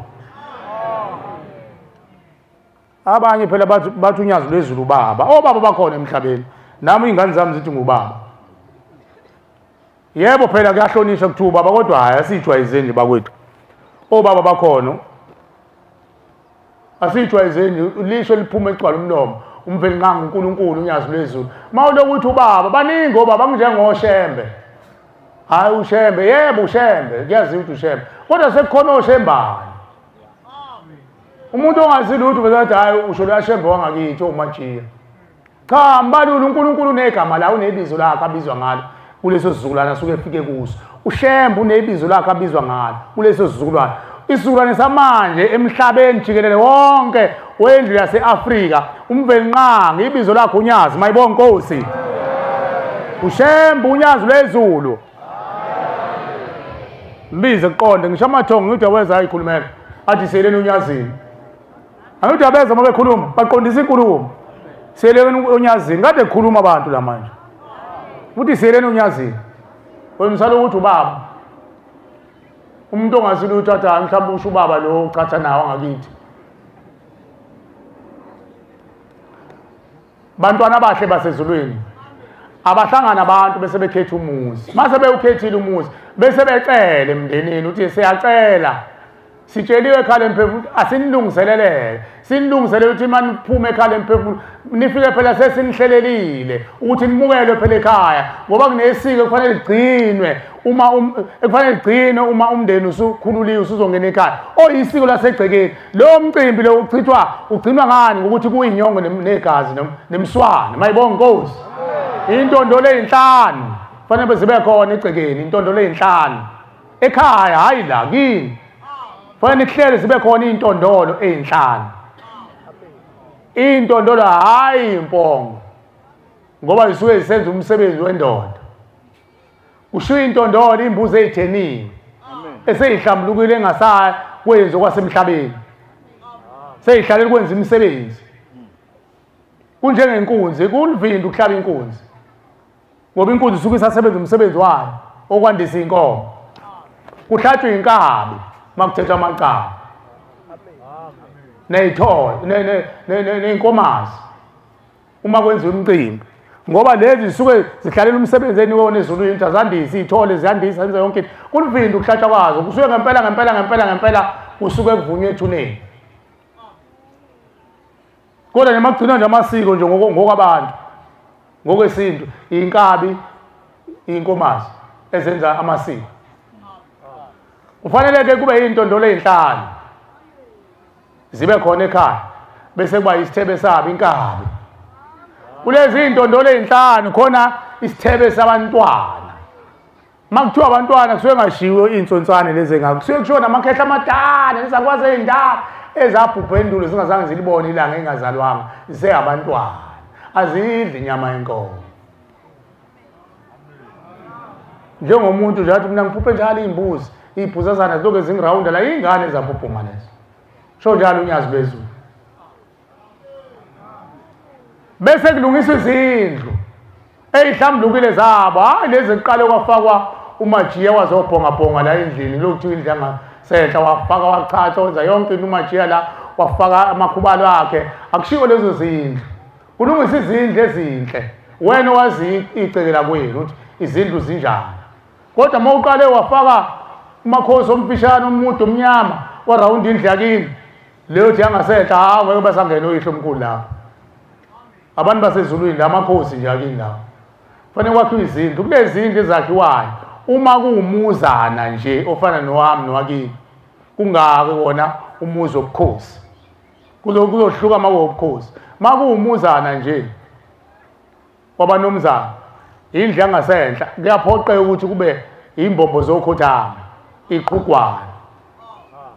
abanye phela bathi unyazi lwezulu baba obaba bakhona emhlabeni nami ingane zami zithi ngubaba. Yebo phela kuyahlonishwa kuthiwa baba kodwa hayi asijwayezeni bakwethu obaba bakhona asijwayezeni lisho liphuma ecwala umlomo umvelinqange uNkulunkulu unyazi lwezulu mawulokuthi ubaba baningi obaba njengoshembe hayi ushembe yebo ushembe kuyaziwa ukuthi ushembe kodwa sekukhona oshembani umuntu ongazi lutho bezathi hayi usho lashembe wangakithi omajiya cha mbalulu uNkulunkulu negama la unebizo lakhe abizwa ngalo kuleso sizukulwana suke efike kuso ushembe unebizo lakhe abizwa ngalo kuleso sizukulwana isizukulwane samanje emhlabeni jikelele wonke wendlu yase-Afrika umvelinqange ibizo lakhe unyazi. Mayibonge Nkosi. Ushembe unyazi lwezulu mbize kuqonde ngisho amathongo ngithi aweza ayikhulumela athi seleni unyazini angithi abeza uma bekhuluma baqondisa inkulumo seleni unyazini kade kukhuluma abantu la manje uthi seleni unyazini wemsalo ukuthi ubaba umuntu ongazile uthatha mhlawumbe usho ubaba lo uchacha nawo ngakithi bantwana bahle basezulwini abahlangana abantu bese bekhetha umuzi mase bewukhethile umuzi bese becela emndenini uthi siyacela sitsheliwe ekhaya lemphefumulo asinilungiselele sinilungiselele ukuthi manje uphume ekhaya lemphefumulo nifike phela sesinihlelelile ukuthi nimukelwe phela ekhaya ngoba kunesiko kufanele ligcinwe uma umndeni usukhululiwe usuzongena ekhaya oyisiko lasegcekeni lo mcimbi lo ugcinwa ngani ngokuthi kuyinyongo negazi nemswane mayibonga Nkosi intondolo ey'nhlanu kufanele zibe khona egcekeni intondolo ey'nhlanu ekhaya hayi la kini kufanele nihlele zibe khona iy'ntondolo ey'nhlanu iy'ntondolo hayi impongo ngoba zisuke zisenza umsebenzi wendoda kushiwo intondolo imbuzi ey'theniwe eseyihlambulukile engasaya kwenzi okwasemhlabeni seyihlalele ukwenza imisebenzi kunjengenkunzi kulivindi ukuhlaba inkunzi ngoba inkunzi isuke isasebenza umsebenzi wayo okwandisa inkomo kuhlatshwe inkabi makuthethwa amaqaba ney'thole ney'nkomazi uma kwenziwa umcimbi ngoba lezi zisuke zihlalela umsebenzi eniwona ezulwini azandise iy'thole ziyandisa enze yonke into kulivindi ukuhlatshwa kwazo kusuke ngempela kusuke kuvunywe ethuneni kodwa noma kugcinwa nje amasiko nje ngokwabantu ngokwesintu iy'nkabi iy'nkomazi ezenza amasiko kufanele-ke kube iy'ntondolo ey'nhlanu zibe khona ekhaya bese kuba isithebe sabo inkabi kulezi iy'ntondolo ey'nhlanu khona isithebe sabantwana uma kuthiwa abantwana kusuke ngashiwo iy'nsonswane lezi engako kusuke kushiwo namakhehla amadala nezakwazi ey'ndala ezabhubhe endulo zingazange zilibone ilanga engazalwanga ziseyabantwana azidli inyama yenkomo njengomuntu nje athi mina ngiphuphe njalo iy'mbuzi iy'bhuzazana ziloke zingirawunda la iy'ngane ezaphupha lezo sho njalo unyazi lwezulu bese kulungiswa izindlu ey'hlambulukile zabo hayi lezi kuqale kwafakwa umajiya wazobhongabhonga la endlini lokuthiwa indlu yangasehla wafaka wachacha wenza yonke into umajiya la wafaka amakhubalo akhe akushiwo lezo zindlu kulungiswa izindlu ezinhle wena owazi icekela kwenu ukuthi izindlu zinjani kodwa uma uqale wafaka umakhosi omfishane omude omnyama warawundi indlu yakini leyo thi yangasehla hawu ngeke basangena oyihlo omkhulu lapho abantu basezulwini la amakhosi nje yakini lawo kufanele kwakhiwe izindlu kulezi zindlu ezakhiwayo uma kuwumuzana nje ofana nowami nowakini kungake wona umuzi wobukhosi kuzohluka uma kuwobukhosi uma kuwumuzana nje wabanomzana indlu yangasenhla kuyaphoqeka ukuthi kube imbombo zokhothama iqhugwana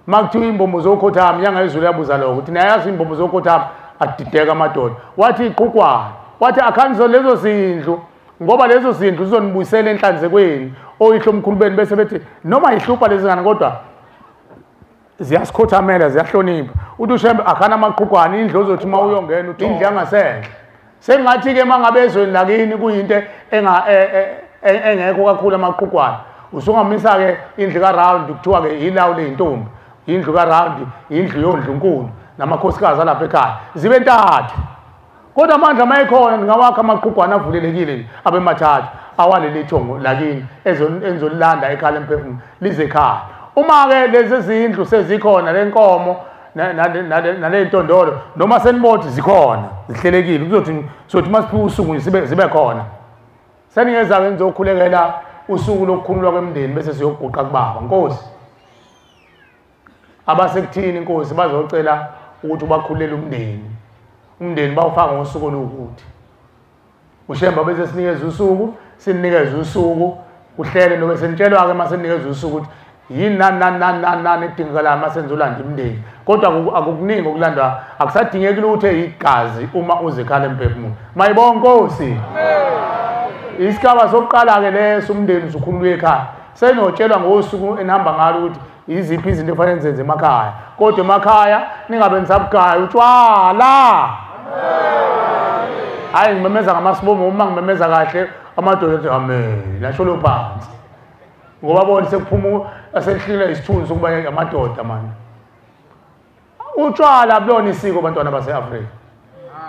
uma kuthiwa imbombo zokhothama inyanga yezulu yabuza lokho ukuthi nayazi imbombo zokhothama adideka amadoda wathi iqhugwana wathi akhandizo lezo zindlu ngoba lezo zindlu zizonibuyisela enhlanzekweni oyihlo omkhulubeni bese bethi noma ihlupha lezi ngane kodwa ziyasikhothamela ziyahlonipha uthi ushembe akhana amaqhugwana indlu ozothi uma uyongena uthi indlu yangasenhla sengathi-ke uma ngabe ezweni lakini kuyinto engekho kakhulu amaqhugwana usungamisa-ke indlu karawundi kuthiwa-ke ilawu ley'ntombi indlu karawundi indlu yondlunkulu namakhosikazi alapha ekhaya zibe ntathu kodwa amandla uma ekhona ngingawakha amaqhugwana avulelekile abe mathathu awaleli thongo lakini enzolilanda ekhaya lemphefumulo lize ekhaya uma-ke lezi zindlu sezikhona le nkomo nale ntondolo noma senibothi zikhona zihlelekile kuzothi uma siphiwe usuku zibe khona seningeza-ke nizokhulekela usuku lokukhululwa kwemndeni bese siyoguqa kubaba Nkosi abasekuthini Nkosi bazocela ukuthi ubakhulele umndeni bawufaka ngosuku oluwukuthi ushemba bese sinikeza usuku sininikeza usuku kuhlele nobe senitshelwa-ke uma seninikeza usuku ukuthi yini nani edingekalayo uma senza ulanda imndeni kodwa akukuningi okulandwa akusadingeki ukuthi igazi uma uzekhala emphefumulo mayibonga Nkosi isigaba sokuqala-ke leso umndeni usukhululwe ekhaya senotshelwa ngosuku enihamba ngalo ukuthi iziphi izinto efanele nizenze emakhaya kodwa emakhaya ningabe nisabugaya utshwala hayi ngimemeza ngamasibomo uma ngimemeza kahle amadoda athi amen lasholo phansi ngoba bona sekuphuma asehlile isithunzi sokuba amadoda manje utshwala kulona isiko bantwana base-Afrika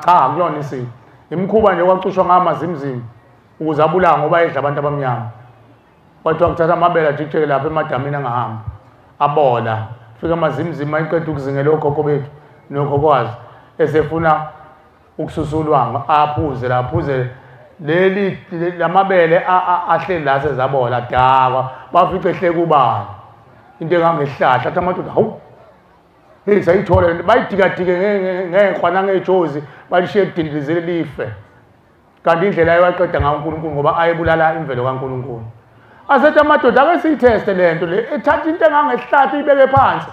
cha kulona isiko imikhuba nje kwacushwa ngamazimzimi ukuze abulawe ngoba edla abantu abamnyama. Kwathiwa kuthatha amabele ajikijeke lapha emadamini angahamba abola, fika amazimzima iqeda ukuzingela okhokho bethu nokhokwazi esefuna ukususulwa aphuze la aphuze leli lamabele ahleli la sezabola dakwa bafice ehle kubala into engangehlahla athi amadoda hawu hey sayithola bayidikadike ngekhwana ngejozi balishiye kudindizele life kanti indlela ayaqeda ngayo uNkulunkulu ngoba ayebulala imvelo kaNkulunkulu. Asethi amadoda ake siyitheste lento le ethatha into engangehlahla ibeke phansi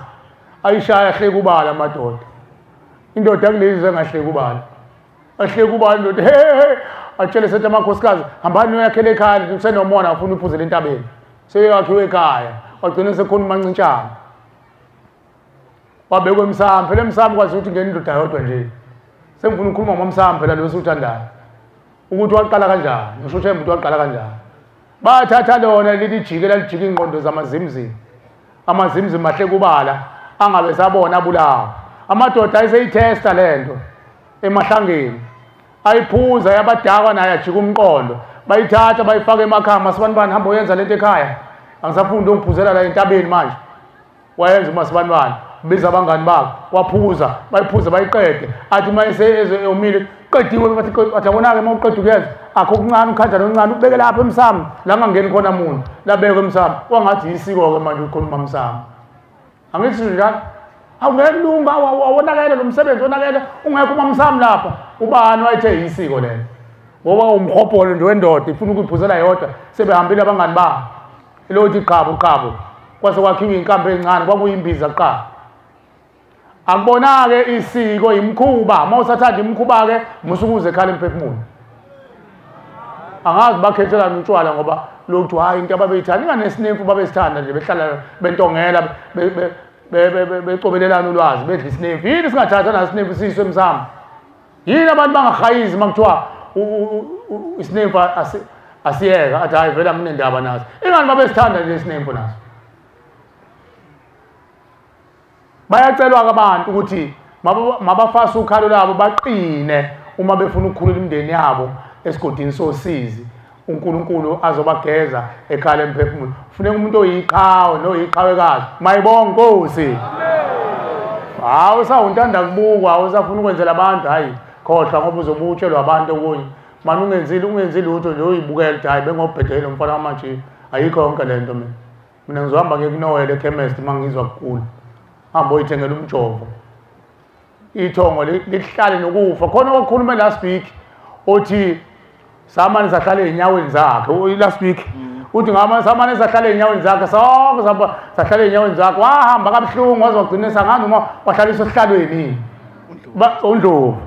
ayishaya ehle kubala amadoda. Indoda kulezi engahle kubala ahle kubala indoda he atshele sethi amakhosikazi hambani uyakhela ekhaya usenomona afuna uphuzela entabeni seyakhiwe ekhaya wagcina sekhona umancintshana wabekwe emsamo phela emsamo kwazi ukuthi ngene indoda yodwa nje sengifuna ukukhuluma ngomsamo phela lo usuthandayo ukuthi waqala kanjani ngisho ukuthi umuntu waqala kanjani bathatha lona leli jike lalijika ingqondo zamazimzimi amazimzimi mahle kubala angabe sabona abulawa amadoda ayiseyithesta lento emahlangeni ayiphuza yabadakwa naye ajika umqondo bayithatha bayifaka emakhaya masibanibani hamba uyenza lento ekhaya angisafundi ungiphuzela la entabeni manje wayenza masibanibani biza abangani bakhe waphuza bayiphuza bayiqede athi mayise ezomile qediwe bathi atabona ke mawuqeda ukuyenza akho kuncane ukhanjana oncane ubeke lapha emsamo la ngangeni khona umuntu labeke emsamo wangathi isiko ke manje ukhuluma emsamo angithi njalo awungelunga awonakele lo msebenzi onakele ungekho umamsamo lapha ubani wayethe isiko lelo ngoba umhobholo nje wendoda ifuna ukuyiphuzela yodwa sebehambile abangani ba elothi qhabo kwase kwakhiwa inkambo encane kwakuyimbiza qha akubona-ke isiko imkhuba mawusathanda imkhuba-ke musukuze ekhala emphefumulo angazi bakhethelana utshwala ngoba lokhu hayi into ababeyithanda inganesinimfu babesithanda nje behlala bentongela becobelelana ulwazi bedla isinimfu yini singathatha nasinimfu siyiswe emsamo yini abantu bangahayizi makuthiwa isinimfu asiyeka athi hayi vele nginendaba naso ingani babesithanda nje isinimfu naso bayacelwa abantu ukuthi mabafase ukhalo labo baqine uma befuna ukukhulula imindeni yabo esigodini sosizi uNkulunkulu azobageza ekhala emphefumulo kufuneka umuntu oyiqhawe noyiqhawekazi mayibonke Nkosi hawu sawuntanda kubukwa usafuna ukwenzela abantu hayi khohlwa ngoba uzobutshelwa abantu okunye manje ungenzile lutho nje uyibukela ukuthi hayi bengobhedela umfana wamanje ayikho yonke lento mina ngizohamba ngekuNowela eChemist mangizwa kukhulu hamba uyithengela umjovo ithongo lihlale nokufa khona okukhuluma last week uthi samani sahlala enyaweni zakhe last week uthi ngama samani sahlala enyaweni zakhe sonke sahlala enyaweni zakhe wahamba kabuhlungu wazogcina sangani uma wahlaliswa esihlalweni uNdlovu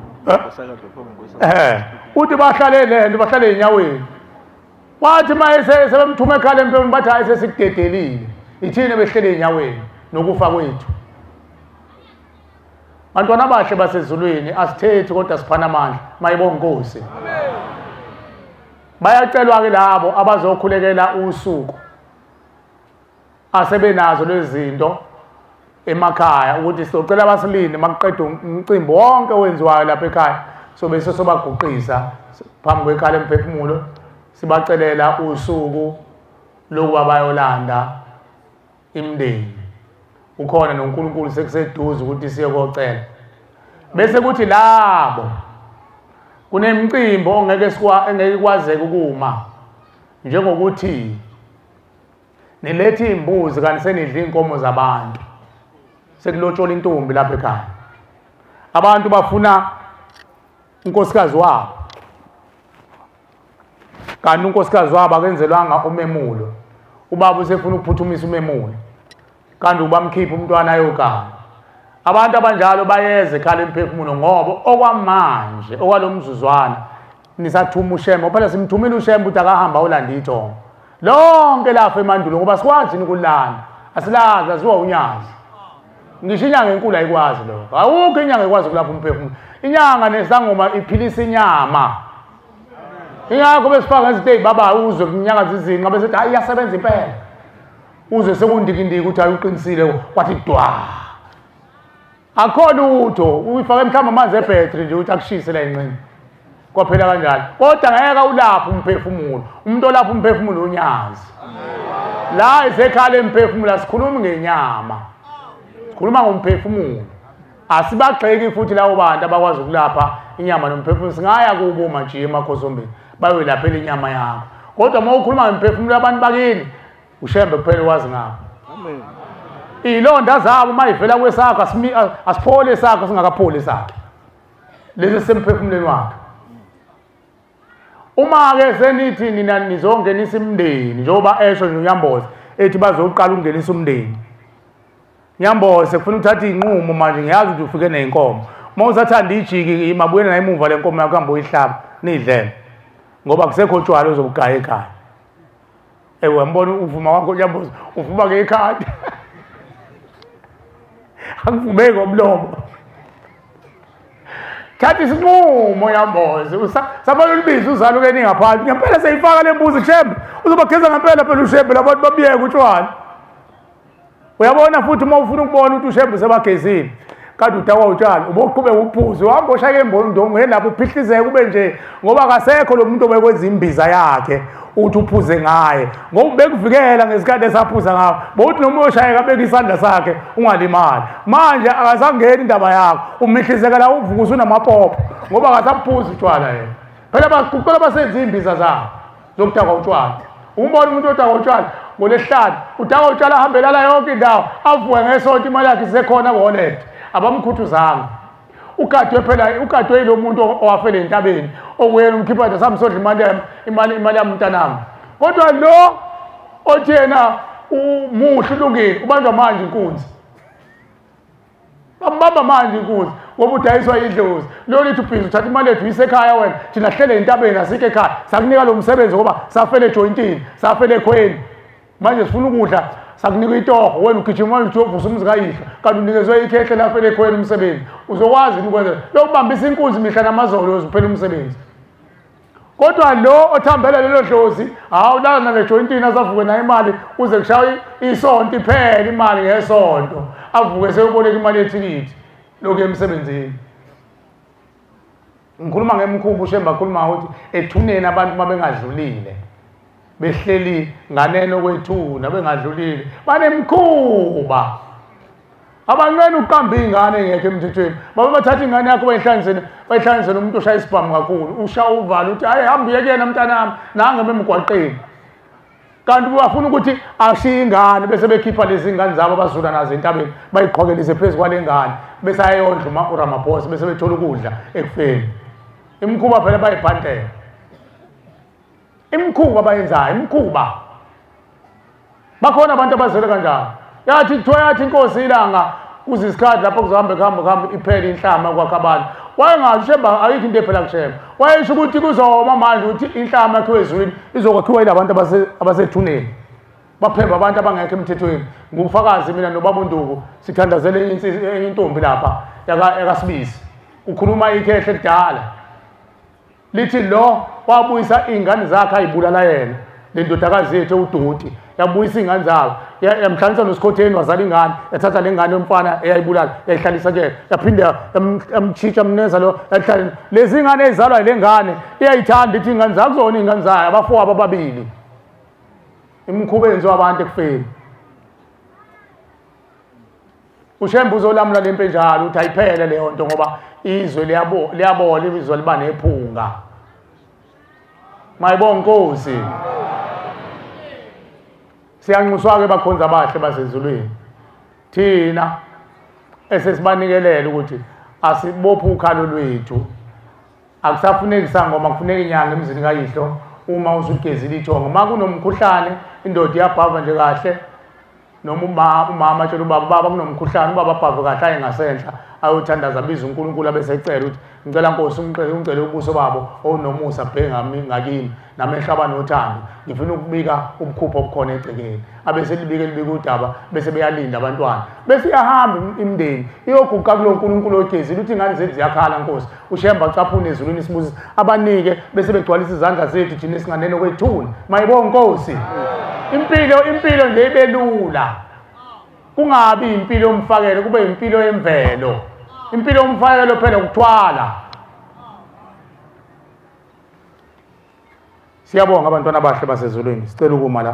uthi bahlale lento bahlale enyaweni wathi mayese sebemthuma ekhala empemini bathi hayi sesikudedelile ithini behlele enyaweni nokufa kwethu. Bantwana bahle basezulwini asithethi kodwa siphana amandla mayibonke Nkosi. Amen. Bayacelwa ke labo abazokhulekela usuku asebenazo lezi zinto emakhaya ukuthi sizocela abasilinde makuqeda umcimbi wonke owenziwayo lapha ekhaya sobe sobaguqisa phambi kwekhala emphefumulo sibacelela usuku lokuba bayolanda imndeni. Ukhona noNkulunkulu sekuseduze ukuthi siye kocela bese kuthi labo kunemicimbi engeke kwazeke ukuma njengokuthi nilethe imbuzi kanti senidla inkomo zabantu sekulotshola intombi lapha ekhaya abantu bafuna unkosikazi wabo kanti unkosikazi wabo akenzelwanga umemulo ubaba usefuna ukuphuthumisa umemulo kanti ubamkhipha umntwana ayokala abantu abanjalo bayeze ekhala emphefumulo ngoba okwamanje okwalomzuzwana nisathuma ushembe phela simthumile ushembe ukuthi akahamba olanda ithongo lonke lapha emandulo ngoba sikwazi ukulanda asilazi aziwa unyazi ngisho inyanga enkulu ayikwazi lokho awukho inyanga ekwazi ukulapha umphefumulo inyanga nesangoma iphilisa inyama ingakho besifaka izinto ezibaba uzwe kunyanga zizinqa bese hayi iyasebenza impela uze sekundikindiki ukuthi ayiqinisile kwathi dwa akhona utho uyifaka mhlawumbe amanzi ebhetri nje ukuthi akushise la enqini kwaphela kanjalo kodwa ngeke ulapha umphefumulo umuntu olapha umphefumulo unyazi la isekhala emphefumulo sikhuluma ngenyama sikhuluma ngomphefumulo asibagxeki futhi lawo bantu abakwazi ukulapha inyama nomphefumulo singaya kubo manje emakhosombeni bayolaphela inyama yakho kodwa uma ukhuluma ngomphefumulo abantu bakini ushembe kuphela wazi ngapha amen ilonda zabo mayivela kwesakho asiphole sakho singakapholi sakhe lezi semphefumulweni wakhe uma ke senithi nina nizongenisa imndeni njengoba esho nje uNyamboza ethi bazoqala ukungenisa umndeni Nyamboza kufuna uthatha inqumo manje ngiyazi ukuthi ufike nenkomo uma usathanda ijiki imabuyena na emuva lenkomo yakho hamba uyihlaba nidlele ngoba kusekho utshwala uzobugaya ekhaya ewe mbona uvuma wakho Nyamboza uvuma ke ekhaya angivumeki ngomlomo thatha isinqumo Nyamboza safanele ulibize uzaluke ningaphansi ngempela seyifaka lembuzi kushembe uzobageza ngempela phela ushembe labantu babiyeke utshwala uyabona futhi uma ufuna ukubona ukuthi ushembe sebagezile kade udakwa utshalo uboqhubeka ukuphuza uhamba oshaya embondongo lapho uphihlizeke kube nje ngoba akasekho lo muntu obekwenza imbiza yakhe uthi uphuze ngaye ngoba bekuvikela ngesikhathi esaphuza ngawo bokuthi noma uyoshayeka abeka isandla sakhe ungalimali manje akasangeni indaba yakho umihlizeka la uvuka unamapopo ngoba akasaphuza utshwala yena phela baquqela basenza imbiza zabo zokudakwa utshwala umbona umuntu odakwa utshwala ngolesihlanu udakwa utshwala ahambela la yonke indawo avuke ngesonto imali yakhe isekhona ku-wallet abamkhuthuzanga ukadwe lo muntu owafela entabeni okuyena umkhipha nje samsodla imali yami mntanami kodwa lo othi yena umuhle ulungile ubanjwa manje inkunzi bambamba manje inkunzi ngoba udayiswa idlozi lo lithi ubhizi uthatha imali yethu isekhaya wena thina hlele entabeni asikho ekhaya sakunika lo msebenzi ngoba safele ejointini safele ekhweni manje sifuna ukudla sakunika itoho wena ugijima ujovusa umzi kayihla kanti unikezwe ikhehle lafele ekhweni umsebenzi uzokwazi ukwenza lokubambisa inkunzi mihla namazolo uzophela umsebenzi kodwa lo othambela lelo dlozi awulala nale jointini asavuke nayo imali uze kushawe isonto iphela imali ngesonto avuke seyoboleka imali yethikithi lokho emsebenzini ngikhuluma ngemkhubu ushemba akhuluma ukuthi ethuneni abantu mabengadlulile behleli nganeno kwethuna bengadlulile banemkhuba abancane uqamba ingane engekho emthethweni baba bathatha ingane yakho bayihlanganisele umuntu oshaya isibhamu kakhulu usha uvalo uthi hayi hamba uye kuyena mntanami nange bemgwaqeni kanti bafuna ukuthi ashiye ingane bese bekhipha lezi ngane zabo abazula nazo entabeni bayiqhokelise phezu kwale ngane bese ayondla uRamaphosa bese bethola ukudla ekufeni imkhuba phela bayibhantela imkhuba bayenzayo imkhuba bakhona abantu abazele kanjalo yathi kuthiwa yathi inkosi ilanga kuze isikhathi lapho kuzohamba iphele inhlama kwakhe abantu wayengazi ushemba ayikho into ephela kushemba wayesho ukuthi kuzoma manje ukuthi inhlama yakhiwe ezulwini izokwakhiwa yilabantu abasethuneni baphemba abantu abangekho emthethweni ngubufakazi mina nobaba uNduku sithandazele intombi lapha yakasibisi ukhuluma ikhehle kudala lithi lo wabuyisa ingane zakhe ayibulala yena le ndodakazi yethu uDuti yabuyisa ingane zabo yamhlanganisa nosikhotheni wazala ingane yathatha le ngane yomfana eyayibulala yayihlalisa ke yaphinda yamchicha mneza lo yahlala lezi ngane ezalwa ile ngane iyayithanda ithi ingane zakho zona ingane zayo abafowabo ababili imkhuba enziwa abantu ekufeni ushemba uzolamula lempe njalo uthi ayiphele leyo nto ngoba izwe liyabola izwe liba nephunga mayibonga Nkosi siyanxuswa ke bakhonza abahle basezulwini thina esesibanikelela ukuthi asibophe ukhalo lwethu akusafuneki sangoma kufuneka inyanga emzini kayihlo uma usugezile ithongo ma kunomkhuhlane indoda iyabhava nje kahle noma umama atshela ubaba kunomkhuhlane ubaba abhave kahle ayengasenhla ayothandaza biza uNkulunkulu abesecela ukuthi ngicela Nkosi ungicele ubuso babo onomusa bheke ngakini namehlo abanothando ngifuna ukubika ubukhupho obukhona egcekeni abese libika udaba bese beyalinda abantwana bese iyahamba imndeni iyoguqa kulo uNkulunkulu ogezile uthi ingane zethu ziyakhala Nkosi ushemba caphuna ezulwini sibuza abanike bese begcwalisa izandla zethu thina singaneno kwethuna mayibonga Nkosi impilo nje ibelula kungabi impilo yomfakelo kube impilo yemvelo impilo yomfakelo phela ukuthwala Siyabonga abantwana abahle basezulwini. Sicela ukuma la.